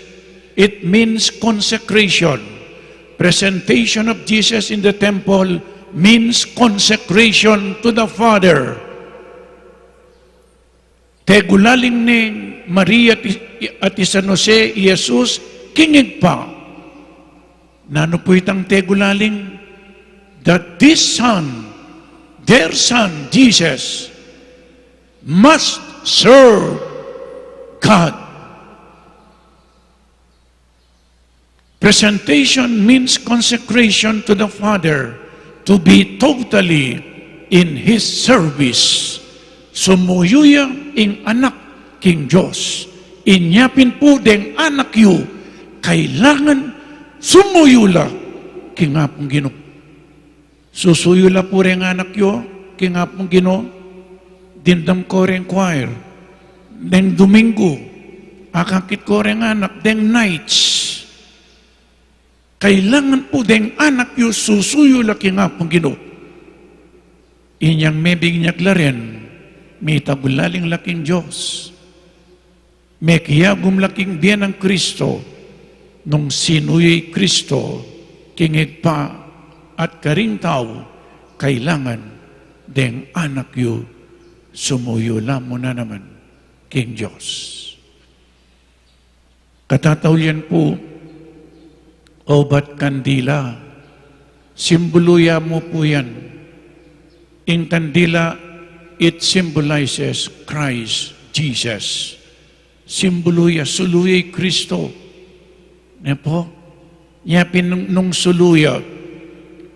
it means consecration. Presentation of Jesus in the temple means consecration to the Father. Tegulaling ni Maria at San Jose, Jesus, kingig pa. Nano po itang tegulaling? That this son, their son, Jesus, must serve God. Presentation means consecration to the Father, to be totally in His service. Sumuyuya ing anak king Diyos. Inyapin po deng anak yu, kailangan sumuyula king apong Gino. Susuyula po rin anak yu, king apong Gino, dindam ko rin choir, deng Domingo, akakit ko rin anak, deng nights. Kailangan po deng anak yu, susuyula king apong Gino. Inyang mebig niyagla rin, may tabulaling laking Diyos. May kiyagum laking biyan ng Kristo nung sinuyay Kristo, kingig pa at karing tao, kailangan deng anak yu, sumuyula mo na naman king Diyos. Katatawlian po, obat kandila, simboluya mo po yan. In kandila, it symbolizes Christ, Jesus. Simboluya, suluya Kristo. Yan po. Yapin nung suluya,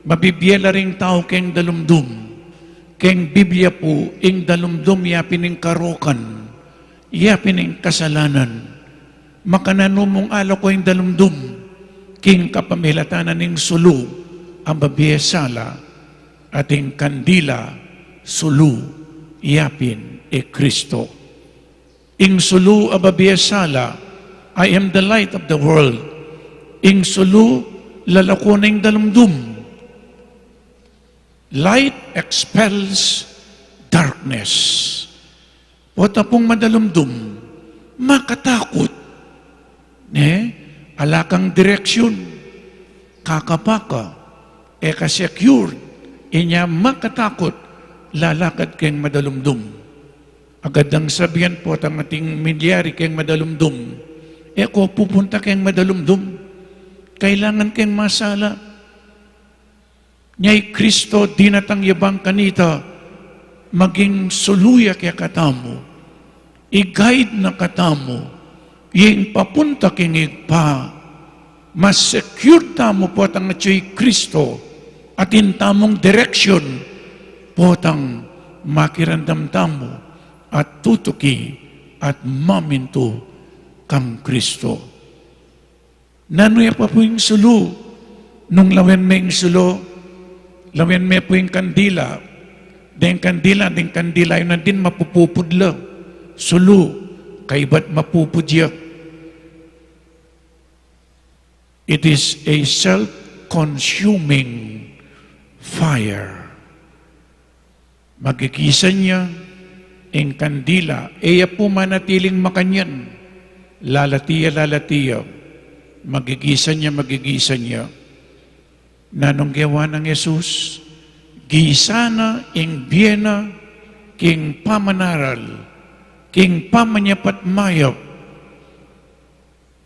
mabibiyala ring tao keng dalumdum. Keng Biblia po, ing dalumdum yapin ing karokan, yapin ing kasalanan. Makananumong alo ko ing dalumdum, king kapamilatanan ing sulu, ang babiyasala, ating kandila, sulu, yapin e Kristo. Ing sulu ababiyasala, I am the light of the world. Ing sulu, lalakuning dalumdum. Light expels darkness. O tapong madalumdum, makatakot. Alakang direksyon, kakapaka, eka-secured, inya makatakot, lalakad kayong madalumdum. Agad ang sabihan po at ang ating milyari kayong madalumdum. Eko, pupunta kayong madalumdum. Kailangan kayong masala. Nyay Kristo, dinatang yabang kanita, maging suluya kaya katamo. I-guide na katamo. Yung papunta kayong igpa. mas secure tamo po tang natyoy Kristo at in tamong direksyon po tang makirandam tamo at tutuki at maminto kang Kristo. Nanoya pa po yung sulo, nung lawen may yung sulo, lawen may po yung kandila, den kandila yun na din mapupupudla, sulo, kaiba't mapupudya. It is a self-consuming fire. Magigisan niya ang kandila, iya po manatiling makanyan, lalatiya, magigisan niya. Nanong gawa ng Jesus, gisana ing biyena, king pamanaral, king pamanyapat mayap,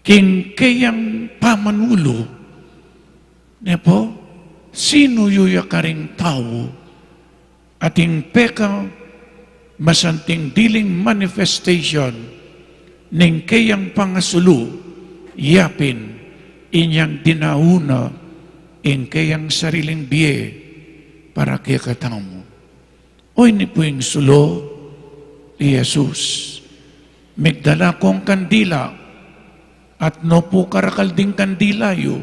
king kayang pamanulo. Nepo, sino yuya karing tao, ating peka, masanting diling manifestation, ning kayang pangasulu, yapin, inyang dinauna, in kayang sariling biye, para kaya katao mo. O ini po yung sulo, Jesus, megdala kong kandila, at no po karakalding kandila yu,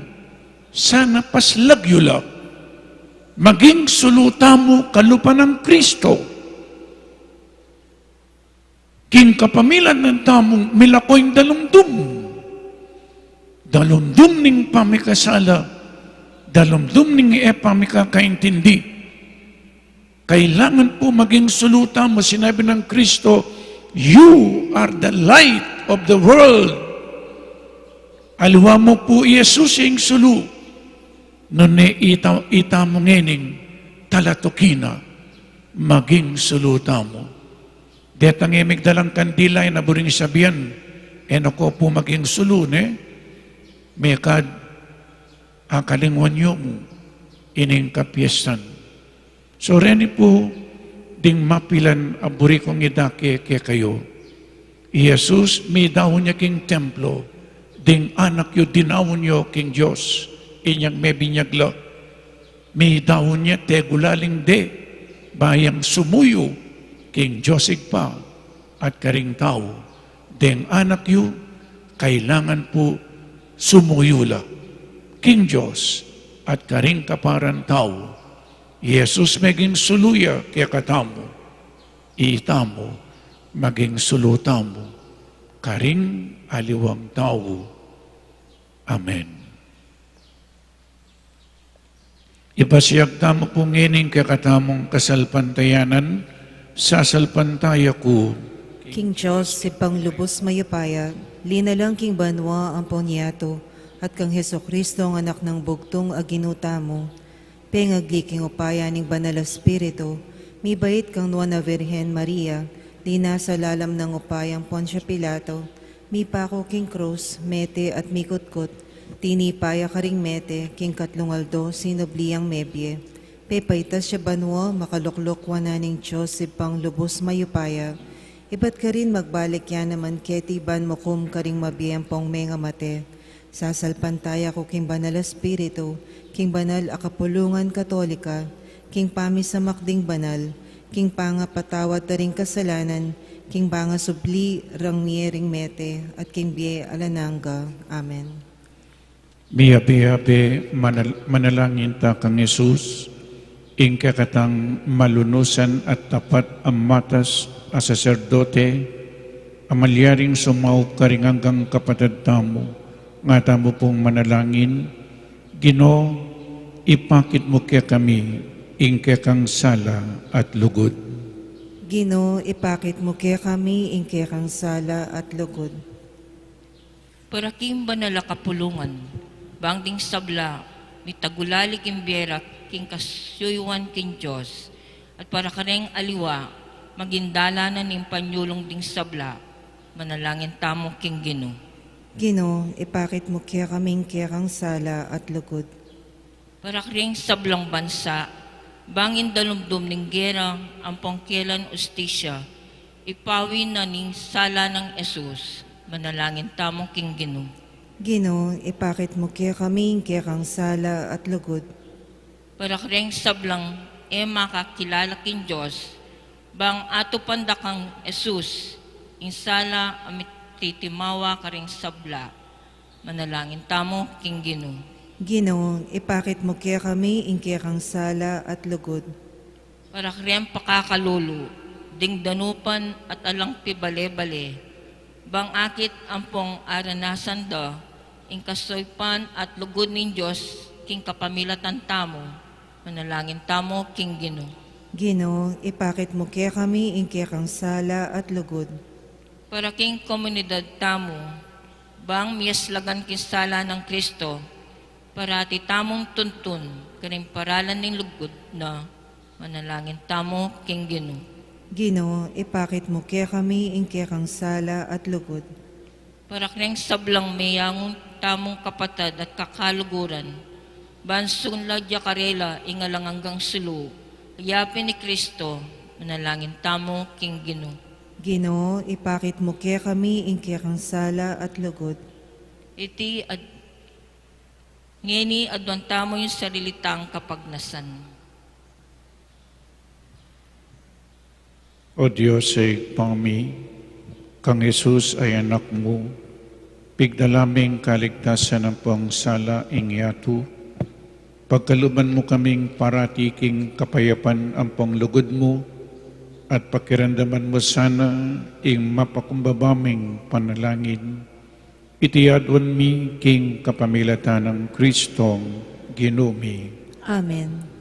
sana paslag yula, maging suluta mo kalupa ng Kristo. King kapamilan ng tamong milakoy dalumdum ning pamikasala, dalumdum ning pamikakaintindi. Kailangan po maging suluta mo, sinabi ng Kristo, you are the light of the world. Alwa mo po Jesus yung sulu, nun ita mo ngening talatukina, maging suluta mo. Detang imigdalang kandila na buring sabihan, ako po maging sulu, may kad akalingwan nyo mo, ining kapiestan. So reni po, ding mapilan aburi kong idake kaya kayo. Jesus, may dahon niya king templo, ding anak yu dinawon niyo king Diyos, inyang may binyagla. May dahon niya tegulaling de, bayang sumuyo, king Diyosig pa, at karing tao. Ding anak yu, kailangan po sumuyula, king Diyos, at karing kaparan tao. Jesus maging suluya kaya katamo, itamo, maging sulutamo, karing aliwang tao. Amen. Ipasiyag tamo po ngining kaya katamong kasalpantayanan, sasalpantaya ko. King Diyos, si panglubos mayupaya, linalang king banwa ang ponyato, at kang Heso Kristo ang anak ng bugtong aginuta mo, pengagli upaya ning banal espiritu, mi bait kang nuwa na Virhen Maria, di nasa lalam ng upayang Poncio Pilato, mi pako king krus, mete at mikutkot, tinipaya karing mete, king katlungaldo, sinobliang mebye, pepaitas siya banwa, makaluklok wananing Diyos, si panglubos mayupaya, iba't ka rin magbalik yan naman ketiban mo kum karing mabiyempong menga mate, sasalpantaya ko king banal espiritu, king banal akapulungan katolika, king pamisamakding banal, king pangapatawad taring kasalanan, king pangasubli rangmiering mete, at king biye alananga. Amen. Biyabi, manalangin ta kang Jesus, ing kakatang malunusan at tapat ang matas a saserdote, amalyaring sumaw karinganggang kapatid tamo, nga tamo pong manalangin, Ginoo, ipakit mo kaya kami, ing kaya kang sala at lugod. Ginoo, ipakit mo kaya kami, ing kaya kang sala at lugod. Para kim banal kapulungan, bangding sabla, mitagulali kim biera, king kasyuyuan king Diyos, at para kareng aliwa, magindala na ning panyulong ding sabla, manalangin tamo king Ginoo. Ginoo, ipakit mo kaya kaming kaya kang sala at lugod. Para kareng sablang bansa, bangin dalumdum ning gera, ang pangkelan ustisya, ipawi na ning sala ng Jesus, manalangin tamo king Ginoo. Ginoo, ipakit mo kaya kami kaya kang sala at lugod. Para kareng sablang makakilala kin Diyos, bang ato pandakang Jesus, insala amit titimawa kareng sabla, manalangin tamo king Ginoo. Ginoo, ipakit mo kaya kami kaya kang sala at lugod. Para kareng pakakalulu, dingdanupan at alang pibale-bale, bang akit ampong aranasan da, kasoypan at lugod nin Diyos, king kapamilatan tamo, manalangin tamo king Ginoo. Ginoo, ipakit mo kaya kami kaya kang sala at lugod. Para king komunidad tamo, bang miyaslagan kisala ng Kristo, para ti tamong tuntun, karing paralan ng lugod na, manalangin tamo king Ginoo. Ginoo, ipakit mo kaya kami kaya kang sala at lugod. Para karing sablang mayangon tamong kapatad at kakaluguran, bansong ladya karela ingalang hanggang sulu, yapin ni Kristo, manalangin tamo king Ginoo. Ginoo, ipakit mo kaya kami kaya kang sala at lugod. Iti ngeni adwan tamo yung sarilitang kapagnasan. O Diyos ay pangmi, kang Jesus ay anak mo, pigdalaming kaligtasan ng pangsala ingyatu, pagkaluban mo kaming paratiking kapayapan ang panglugod mo, at pakiramdaman mo sana ing mapakumbabaming panalangin. Itiadwan mi king kapamilatan ng Kristong Ginumi. Amen.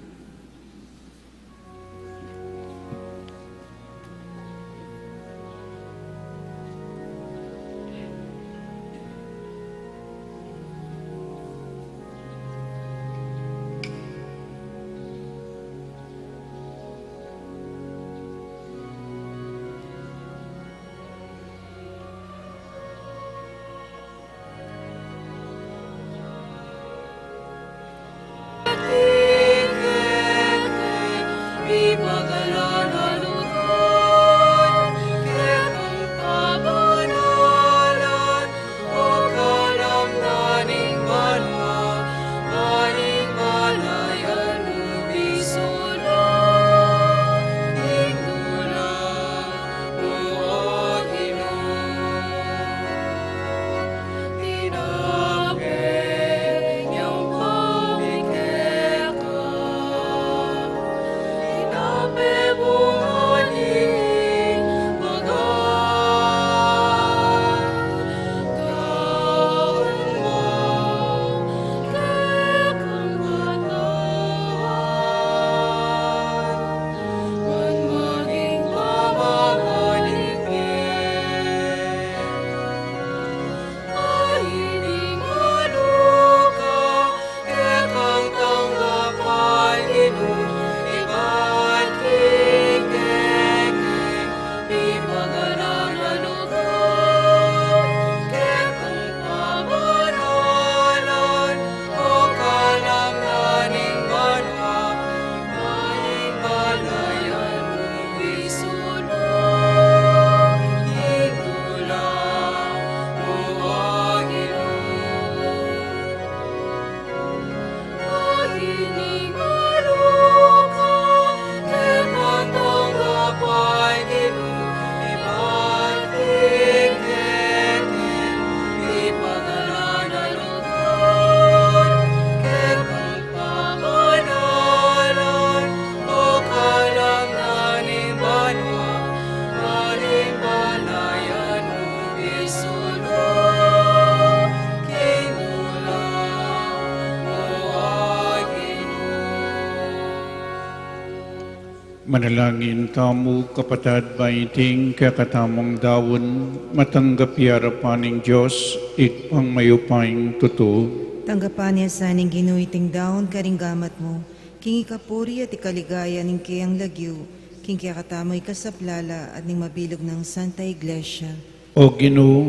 Manalangin tamo kapatad baiting kakatamong dawon matanggap yarapaning Diyos ikpang mayupaing totoo. Tanggapan niya sa ning ginuiting daon karinggamat mo, king ikapuri at ikaligaya ning kayang lagyo, king kaya katamoy kasaplala at ning mabilog ng Santa Iglesia. O Ginoo,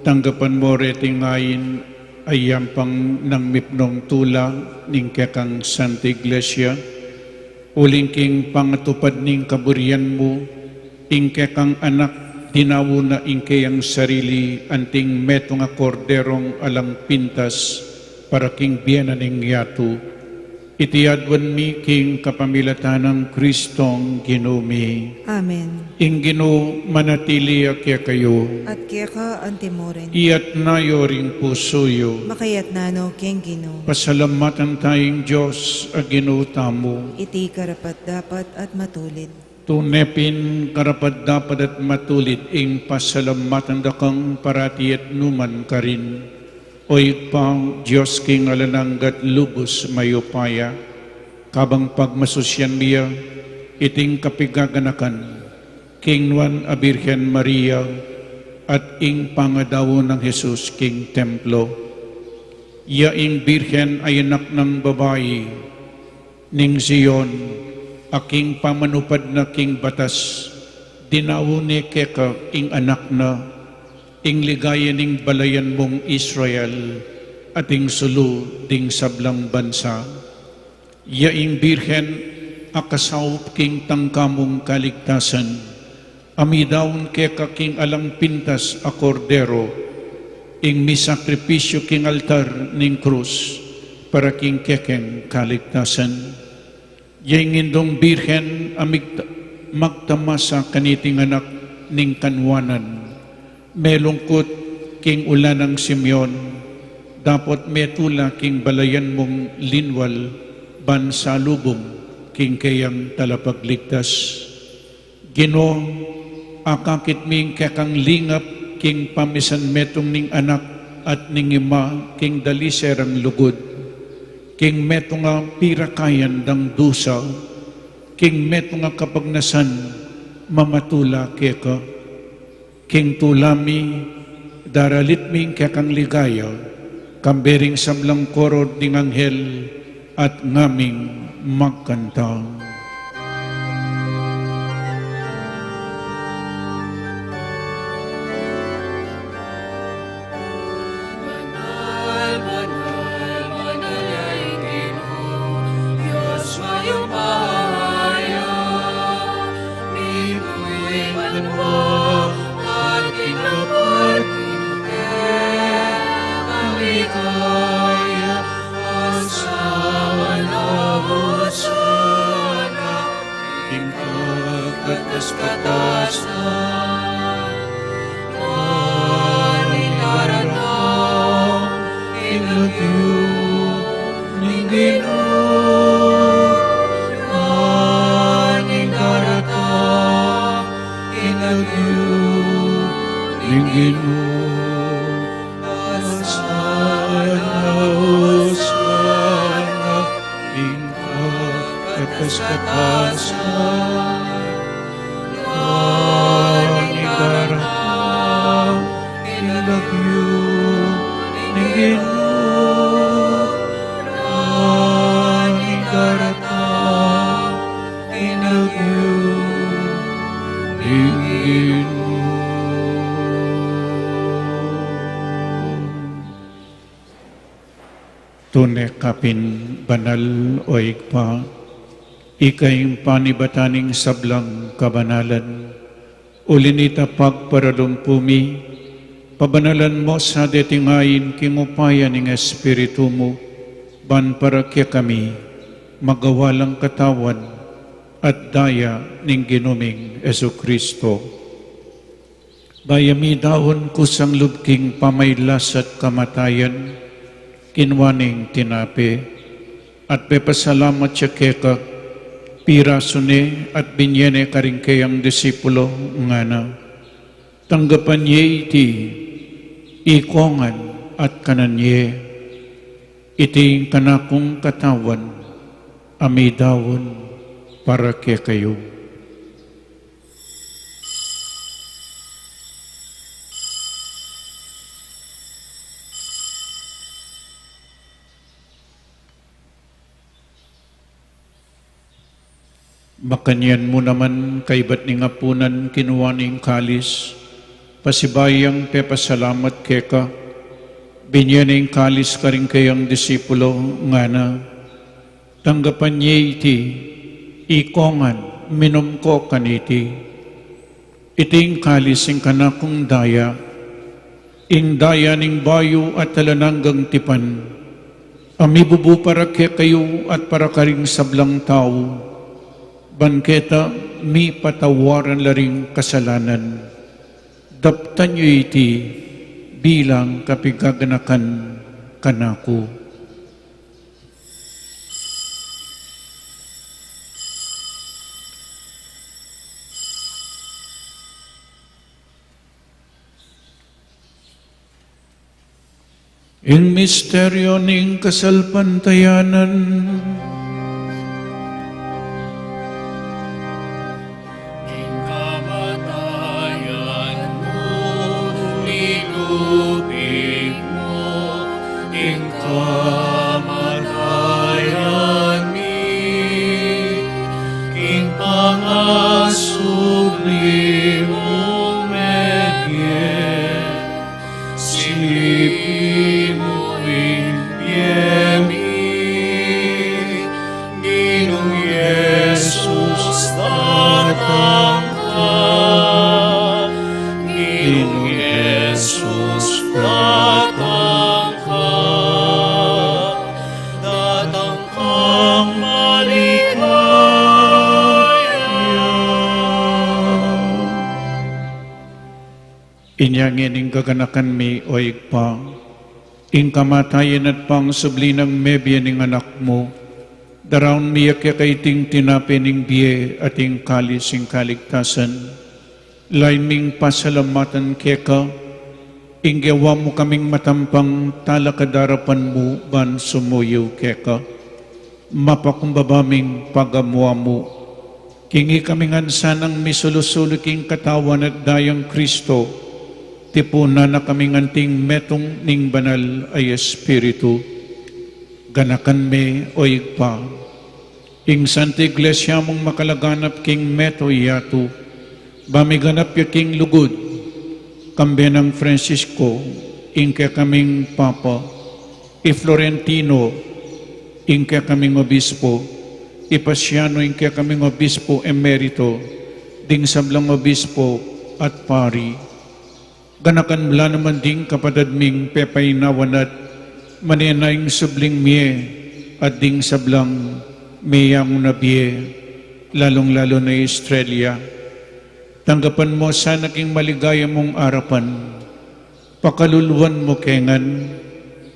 tanggapan mo reting ngayon ay yampang ng mipnong tula ning kekang Santa Iglesia, uling king pangatupad ning kaburian mo, ing kekang anak dinawo na ingkay ang sarili anting meto nga korderong alang pintas para king biyanan ing yato. Itiadwan mi king kapamilatan ng Kristong Ginumi. Amen. Ing Gino manatili akya kayo. At kaya ka antimoren. Iyat nayo ring pusoyo. Makayat nano keng Ginoo. Pasalamatan tayong Diyos a ginutamo. Iti karapat dapat at matulid. Tunepin karapat dapat at matulit ing pasalamatan dakang parati at numan karin. Oy pang Diyos king alananggat lubos mayupaya. Kabang pagmasusyan miya, iting kapigaganakan. King Juan a Birhen Maria at ing pangadawo ng Jesus king templo. Ya ing Birhen ay anak ng babae, ning Zion, aking pamanupad na king batas, dinawo ni keka ing anak na, ing ligaya ning balayan mong Israel, at ing sulu ding sablang bansa. Ya ing Birhen, akasawp king tangkamong kaligtasan, amidawon keka king alang pintas a kordero, ing misakripisyo king altar ning krus, para king kekeng kaligtasan. Yang indong Birhen magtamasa kaniting anak ning kanwanan. Melungkot king ulan ng Simeon, dapat metula king balayan mong linwal, bansa lubong king kayang talapagligtas. Gino, akakit ming kakang lingap king pamisan metong ning anak at ning ima king daliserang lugod. King meto nga pirakayan dang dusa, king meto nga kapagnasan mamatula keka, king tulami daralit ming kakang ligaya, kambering samlang korod ding anghel at ngaming magkantang. Tunay kapin banal o ikpa, ikayong panibataning sablang kabanalan, ulinita pagparalumpumi, pabanalan mo sa detingayin kingupayan ng Espiritu mo, ban para kaya kami magawalang katawan at daya ng ginuming Esukristo. Bayami dahon kusang lubking pamaylas at kamatayan, kinwaning tinapi, at pepasalamat siya keka, pirasune at binyene karingkayang disipulo nga na. Tanggapan niya iti, ikongan at kananye, iti kanakong katawan, amidawon para kaya kayo. Makanyan mo naman kaibat ni ngapunan kinuwaning kalis, pasibayang pepasalamat keka, binyaning kalis ka rin kayang disipulo nga na, tanggapan niya iti, ikongan, minom ko kaniti, Iting kalising kanakong daya, ing daya ning bayo at talananggang tipan, amibubu para kaya kayo at para karing sablang tao, bangketa mi patawaran laring kasalanan, daptan nyo iti bilang kapigaganakan kanako. In misteryo ning kasalpantayanan, Ing kamatayan mo, nilubig mo, ing kamatayan mi, ing pangasubli mong mebye, silipi mo in piemi, Ginong Yesus datang ka, Ginong Yesus datang ka, datang kang maligaya. inyangin ing gaganakan mi oig pa, ing kamatayan at pang sublinang mebye ning anak mo, daraon miyak kay ting tinapin ning biye at ing kalis ing kaligtasan, lain ming pasalamatan keka, ing gawa mo kaming matampang talakadarapan mo ban sumuyo keka, mapakumbabaming pagamwa mo, kingi kaming ansanang misulusulo king katawan at dayang Kristo, tipuna na kaming anting metong ning banal ay Espiritu, ganakan me oig pa, ing Santa Iglesia mong makalaganap king meto yato, bamiganap ya king lugod, kambe ng Francisco, ing kaya kaming Papa, i Florentino, ing kaya kaming Obispo, i Pasiano, ing kaya kaming Obispo Emerito, ding sablang Obispo at Pari, ganakan mula naman ding kapadadming pepay nawanat, manenayng subling miye, at ding sablang mayang nabiye, lalong-lalo na Australia. Tanggapan mo sa naging maligaya mong arapan, pakaluluan mo kengan,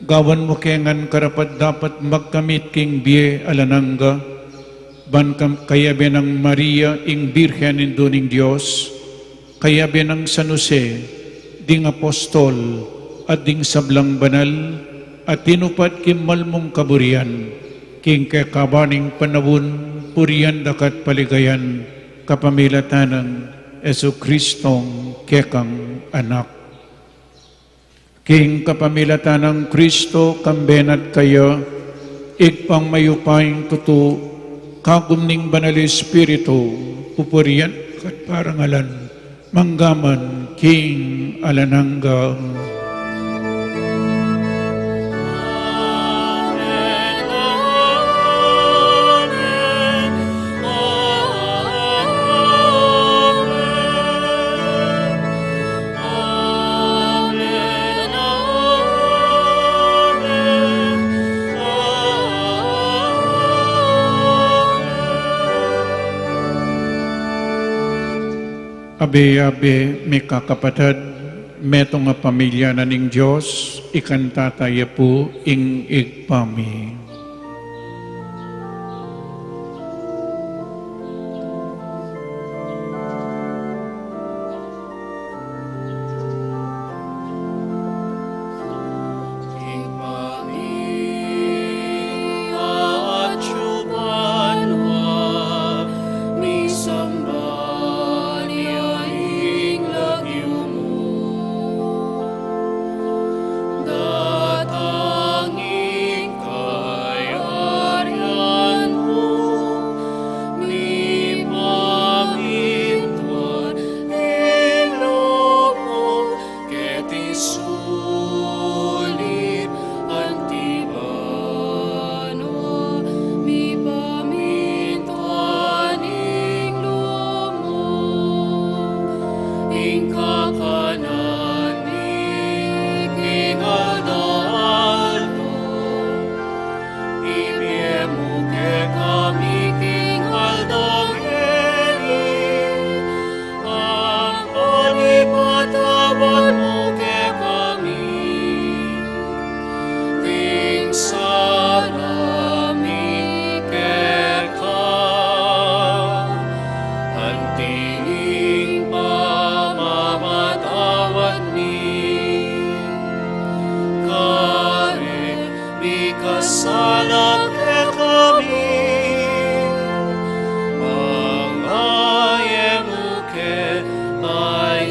gawan mo kengan karapat dapat magkamit king biye alananga, bankam kaya benang Maria ing Birhen induning Diyos, kaya benang San Jose, ding apostol at ding sablang banal, at tinupad kimal mong kaburian, king kakabaning panawon, purian dakat paligayan, kapamilatanan, Esu Kristong kekang anak. King kapamilatanang Kristo, kambenat kayo, igpang mayupayang tutu, kagumning banal Espiritu, pupurian kat parangalan, manggaman king alanangga. Abe-abe, may kakapatid, metong nga pamilya na ning Diyos, ikantataya po ing igpami. Datangin ka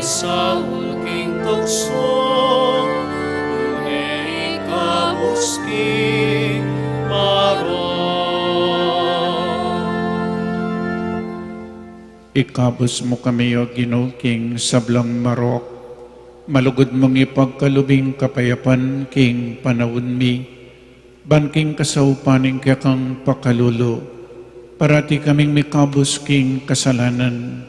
sa ulking tukso, Uli ikamusking maro. Ikabos mo kami o Ginoo sablang marok, malugod mong ipagkalubing kapayapan king panahon mi, banking kasaupaning kaya kang pakalulo, parati kaming mikabos king kasalanan,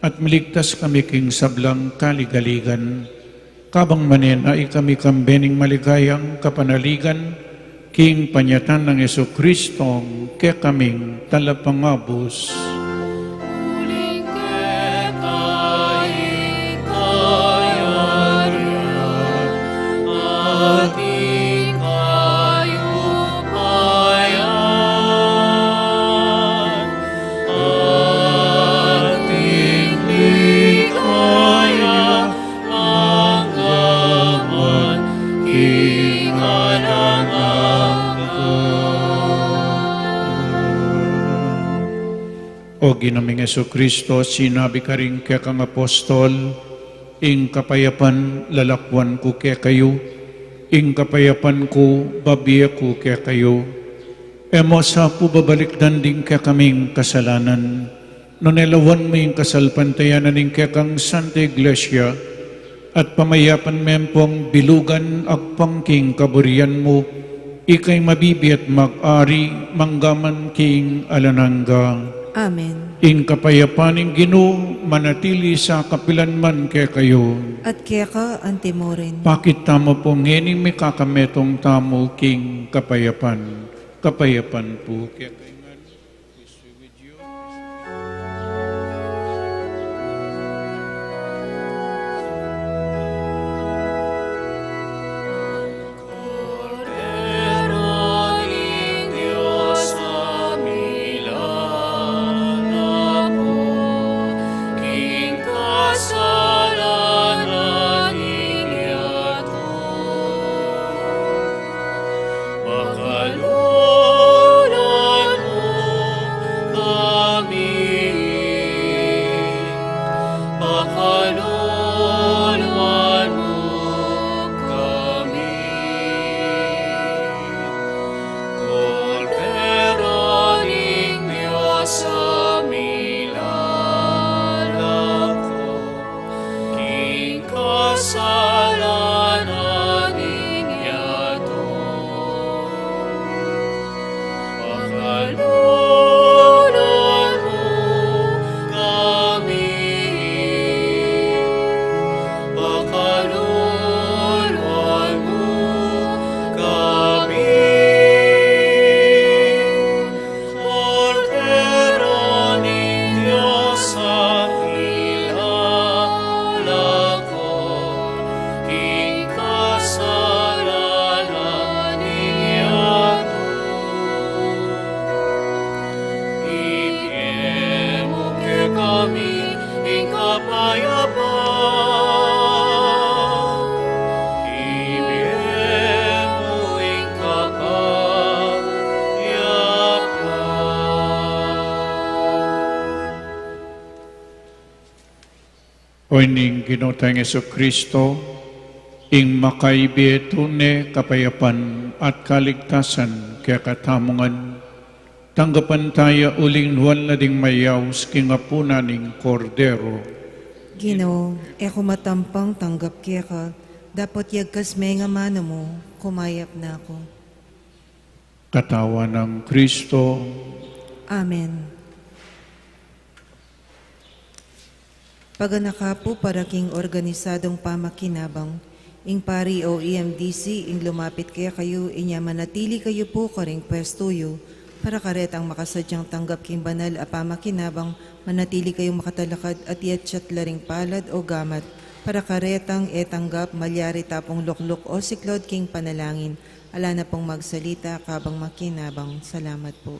at miligtas kami king sablang kaligaligan, kabang manen ay kami kambening maligayang kapanaligan, king panyatan ng Yesu Kristong kaya kaming talapangabos. Uling ketay kayarian, ating kayupayan, ating ligaya, manggaman, O Ginaming Yesu Kristo, sinabi ka rin kaya kang apostol, ing kapayapan lalakwan ko kaya kayo, ing kapayapan ko babiya ko kaya kayo. Emo sa po babalik danding kaya kaming kasalanan, nonelawan mo yung kasalpantayanan ing kaya kang Santa Iglesia, at pamayapan mempong bilugan agpangking kaburian mo, ikay mabibi at mag-ari, manggaman king alanangga. Amen. Ing kapayapaning Ginoo, manatili sa kapilanman kaya kayo. At kaya ka antimorin. Pakit tamo po ngening may kakametong tamo king kapayapan. Kapayapan po kaya kayo nga. Peace be with you. O ining Ginoo tayong Yesu Kristo, ing makaibetune kapayapan at kaligtasan kaya katamungan, tanggapan tayo uling nuwan na ding mayaw king apunaning kordero. Ginoo, eko matampang tanggap kaya ka, dapat yagkas may nga mano mo, kumayap na ako. Katawan ng Kristo, Amen. Paganakapo para king organisadong pamakinabang, ing pari o EMDC, ing lumapit kaya kayo, inya manatili kayo po karing pwestuyo, para karetang makasadyang tanggap king banal a pamakinabang, manatili kayong makatalakad at yatsyat laring palad o gamat, para karetang etanggap malyari tapong lukluk o siklod king panalangin, ala na pong magsalita kabang makinabang. Salamat po.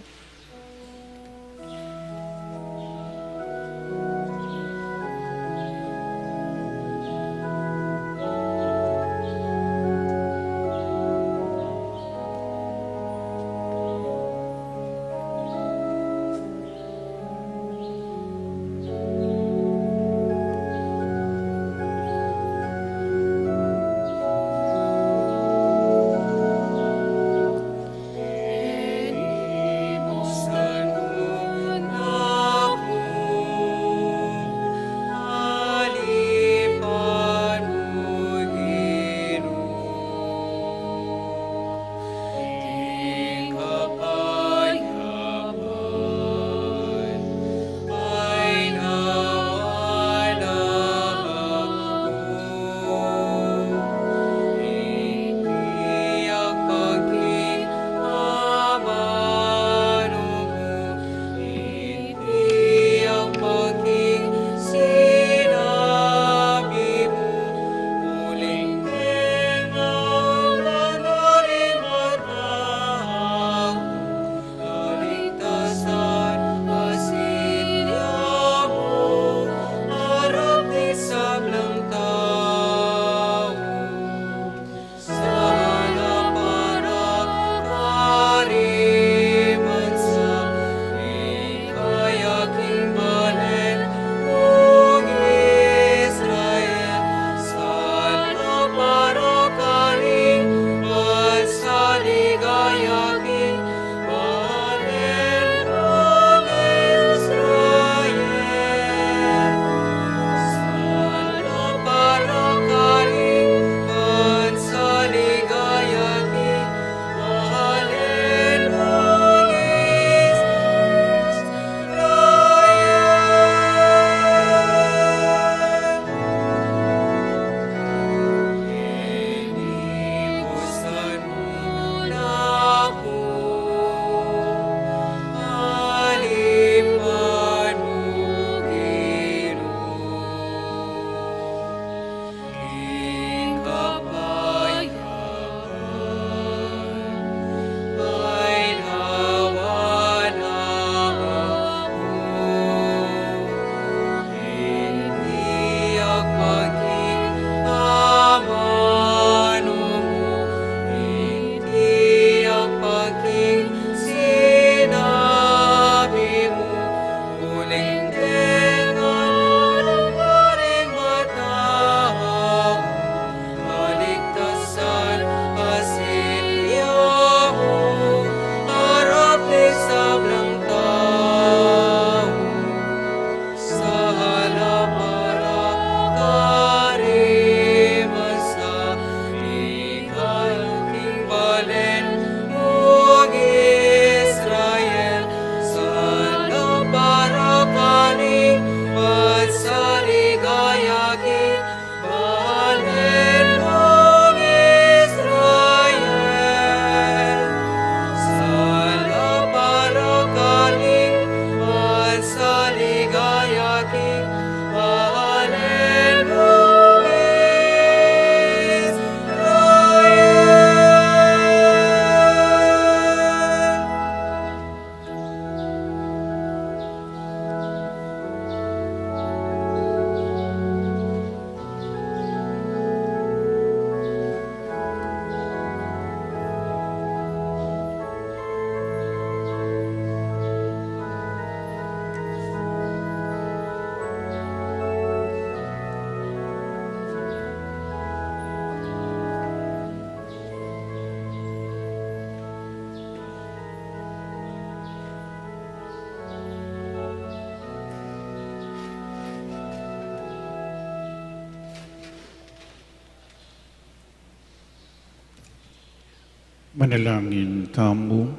Manalangin tamo.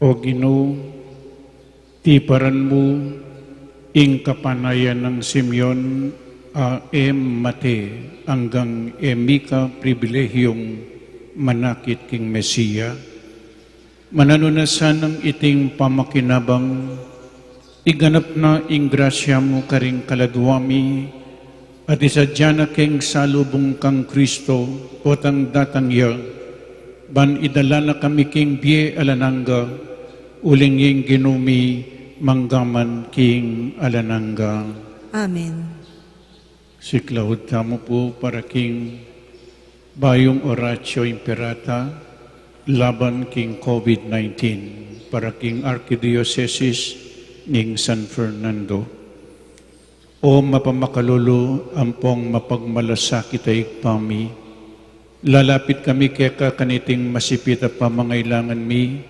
O Ginoo, tiparan mo ing kapanayan ng Simeon mate hanggang mika pribilehiyong manakit king Mesiya. Mananunasan ng iting pamakinabang, iganap na ing grasya mo karing kaladwami, at isadya na king salubong kang Kristo, potang datangya, ban idala na kami king biye alananga, uling ing ginumi manggaman king alananga. Amen. Siklawod tamo po para king bayong Oratio Imperata laban king COVID-19 para king Archdiocese ning San Fernando. O mapamakalolo ampong mapagmalasakit ay ikpami, lalapit kami keka kaniting masipita pamangailangan mi,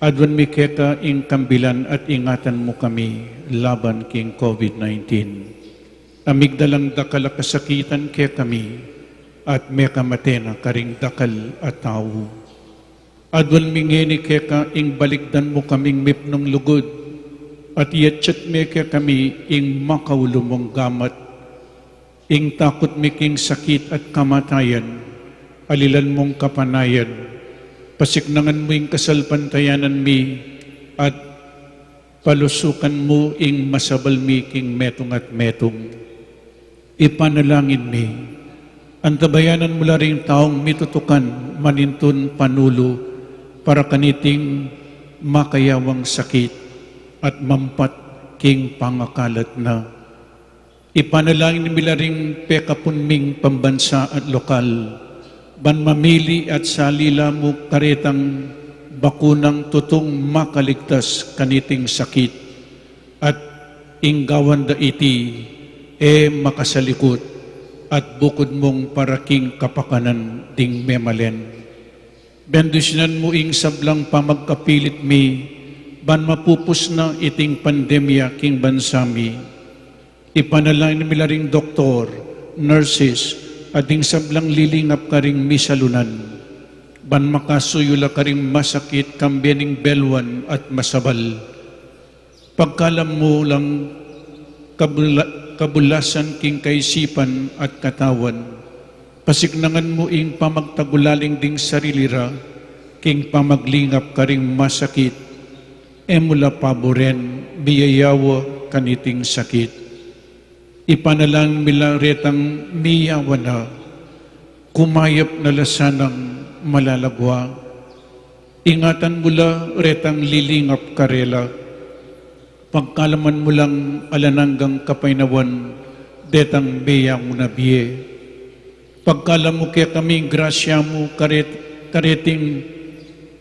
adwan mi keka ing kambilan at ingatan mo kami laban king COVID-19. Amigdalang dakal kasakitan kaya kami at may kamatena karing dakal at tao. Adwan mingeni kaya ka ing balikdan mo kaming mipnong lugod at yatchat me kaya kami ing makaulumong gamat, ing takot mi king sakit at kamatayan, alilan mong kapanayan, pasiknangan mo ing kasalpantayanan mi at palusukan mo ing masabal mi king metong at metong. Ipanalangin mi, antabayanan mula rin taong mitutukan manintun panulo para kaniting makayawang sakit at mampat king pangakalat na. Ipanalangin mila rin pekapunming pambansa at lokal, ban mamili at salila mo karetang bakunang tutong makaligtas kaniting sakit at inggawan da iti makasalikot at bukod mong paraking kapakanan ding memalen. Bendisyonan mo ing sablang pamagkapilit mi, ban mapupus na iting pandemya king bansami. Ipanalangin nila ring doktor, nurses, at ding sablang lilingap ka ring misalunan, ban makasuyula ka ring masakit kambianing belwan at masabal. Pagkalam mo lang kabulasan king kaisipan at katawan, pasignangan mo ing pamagtagulaling ding sarilira, king pamaglingap ka ring masakit, emula paboren, biyayawa kaniting sakit. Ipanalang mila retang miyawa na, kumayap na lasanang malalagwa, ingatan mula retang lilingap karela, pagkalaman mo lang alananggang kapainawan, detang beya mo na biye. Pagkalam mo kaya kami grasya mo kareting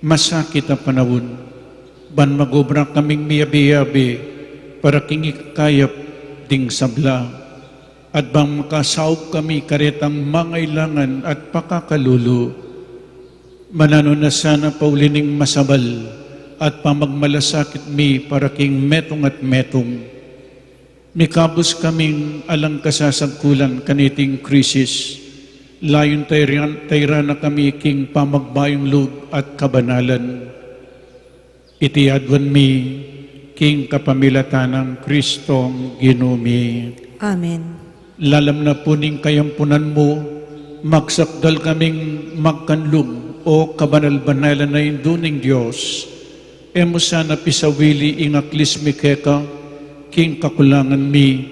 masakit na panahon, ban magobra kaming miyabi-yabi para kingikayap ding sabla, at bang makasaog kami karetang mangailangan at pakakalulo, manano na sana paulining masabal, at pamagmalasakit mi para king metong at metong. Mikabos kaming alang kasasagkulan kaniting krisis, layon tayra na kami king pamagbayong lug at kabanalan. Itiadwan mi king kapamilatan ng Kristong ginumi. Amen. Lalam na puning kayampunan mo, magsakdal kaming magkanlong o kabanal-banalan na induning Diyos. Emo sana pisawili ingaklis mi keka, king kakulangan mi,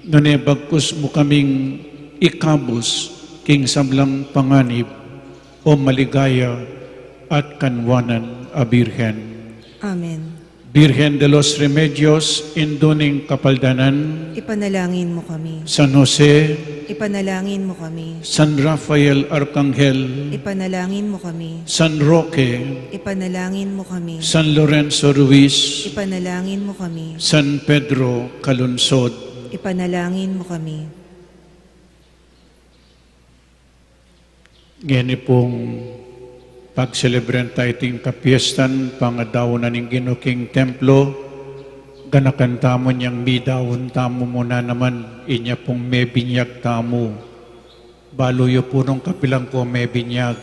nanebagkus mo kaming ikabos, king sablang panganib, o maligaya at kanwanan a Birhen. Amen. Birhen de los Remedios, induning kapaldanan, Ipanalangin mo kami. San Jose, Ipanalangin mo kami. San Rafael Arcangel, Ipanalangin mo kami. San Roque, Ipanalangin mo kami. San Lorenzo Ruiz, Ipanalangin mo kami. San Pedro Calunsod. Ipanalangin mo kami. Ngani pong pag-celebrate tayo ting kapiestan, pangadaw na ning ginuking templo, ganakan tamo niyang midawon tamo muna naman, inya pong may binyag tamo. Baluyo po nung kapilang ko may binyag.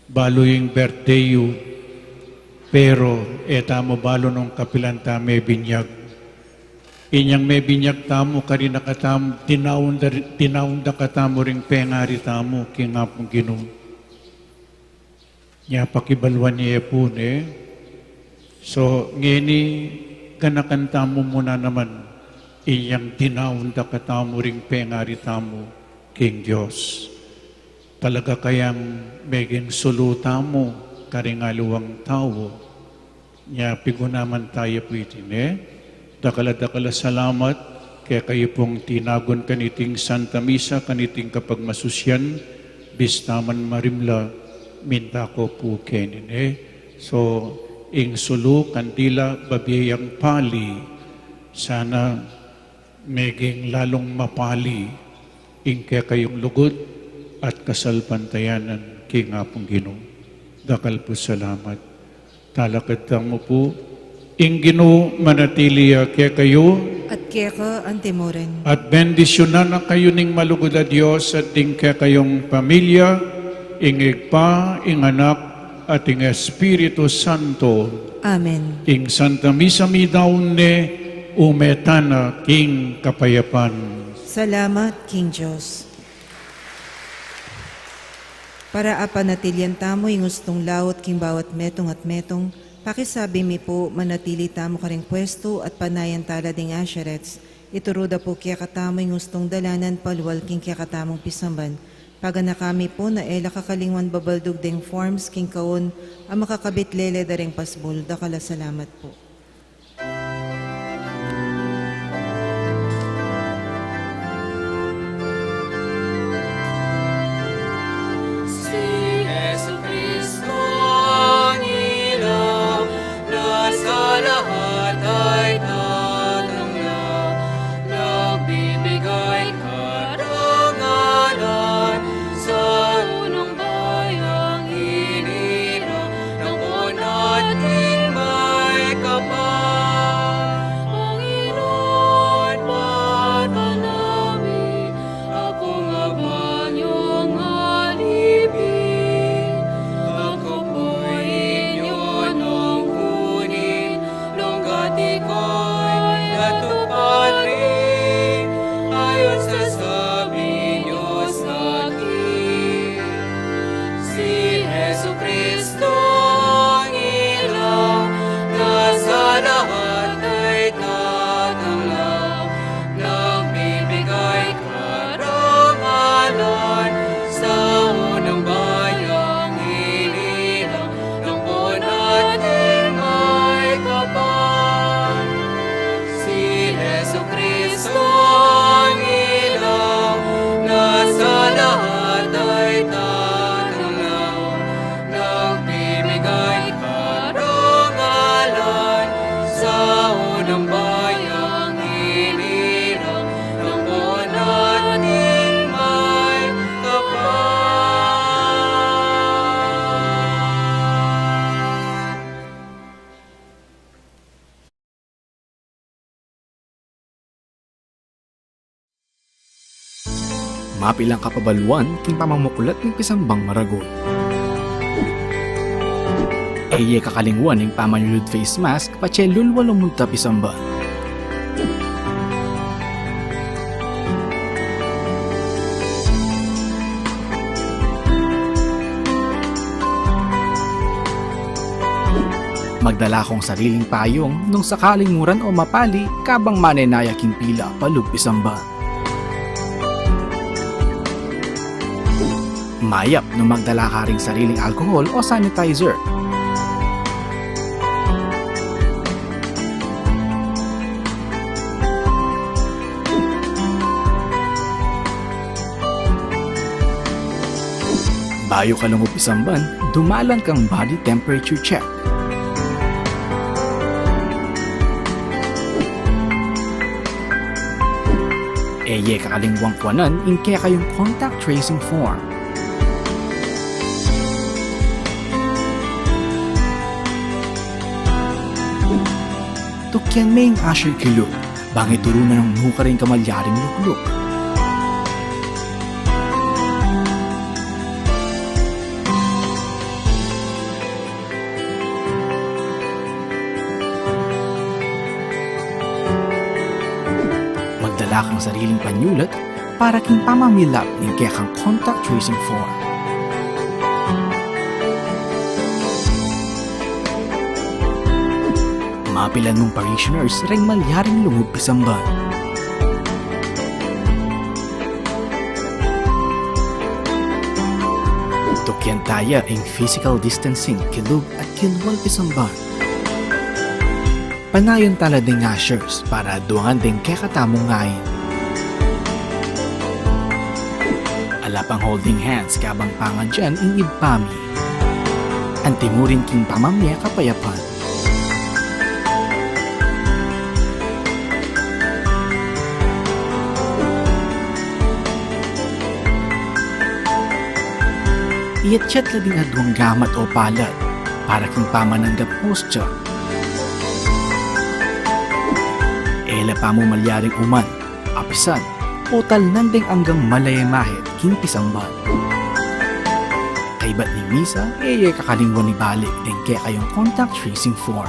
Balo yung birthday yu. Pero, tamo balo nung kapilang ta may binyag. Inyang may binyag tamo, karina katamo, tinaunda katamo ring pengari tamo, kingapong Ginoo. Nya pakibalwan niya po So, ngini, ganakan tamo muna naman, iyang tinaunda katamo ring pengari tamo, King Diyos. Talaga kayang meging suluta mo, karingaluwang tao, nya pigunaman tayo po itin Dakala salamat, kaya kayo pong tinagon kaniting Santa Misa, kaniting kapag masusyan, bistaman marimla, minta ko po kenin So, ing sulu, kandila, babiyang pali, sana meging lalong mapali, ing kaya kayong lugod at kasalpantayanan kingapong Ginoo. Dakal po salamat. Talakad mo po, ing Ginoo manatiliya kaya kayo, At kaya ka antimoren. at bendisyonan na kayo ning malugod a Diyos at ing kaya kayong pamilya, ing igpa, ing anak, at ing Espiritu Santo, Amen. ing Santa Misa mi daun umetana king kapayapan. Salamat, King Diyos. Para apanatilyan tamo yung gustong lawat king bawat metong at metong, pakisabi mi po manatili tamo karing pwesto at panayan tala ding asherets. Ituruda po kaya katamo yung gustong dalanan palwal king kaya katamong pisamban. Pagana kami po na ela kakalingwan babaldog ding forms king kaon ang makakabit lele daring pasbol. Dakala salamat po. Mapilang kapabaluan king pamamukulat ng pisambang maragol. Eye kakalingwan ng pamanyulud face mask pachelul walong munta pisamba. Magdala kong sariling payong nung sakaling muran o mapali kabang manenaya king pila palug pisamba. Mayap nung magdala ka ring sariling alcohol o sanitizer. Bayo ka lang upisamban, dumalan kang body temperature check. Eye kakalingwang kwanan in kaya kayong contact tracing form. To Kian may asher kilo, bangay turunan ng nuka rin kamalyaring lukluk. Magdala kang sariling panyulat para king pamamilap ng kaya kang contact tracing form. Mapilan mong parishioners ring malyaring lungog pisamban. Tukyan taya ang physical distancing kilug at kilwal pisamban. Panayon tala ding ushers para duangan din kekatamong ngayon. Alapang holding hands kabang pangan dyan in ibpami. Antimurin king pamamya kapayapan. Iatchat labing adwang gamat o palad para king pamananggap hostya. Ela pa mo malyaring uman, apisan, total nandeng hanggang malayamahit king pisangban. Kaibat ni Misa, kakalingwan ni balik din kaya kayong contact tracing form.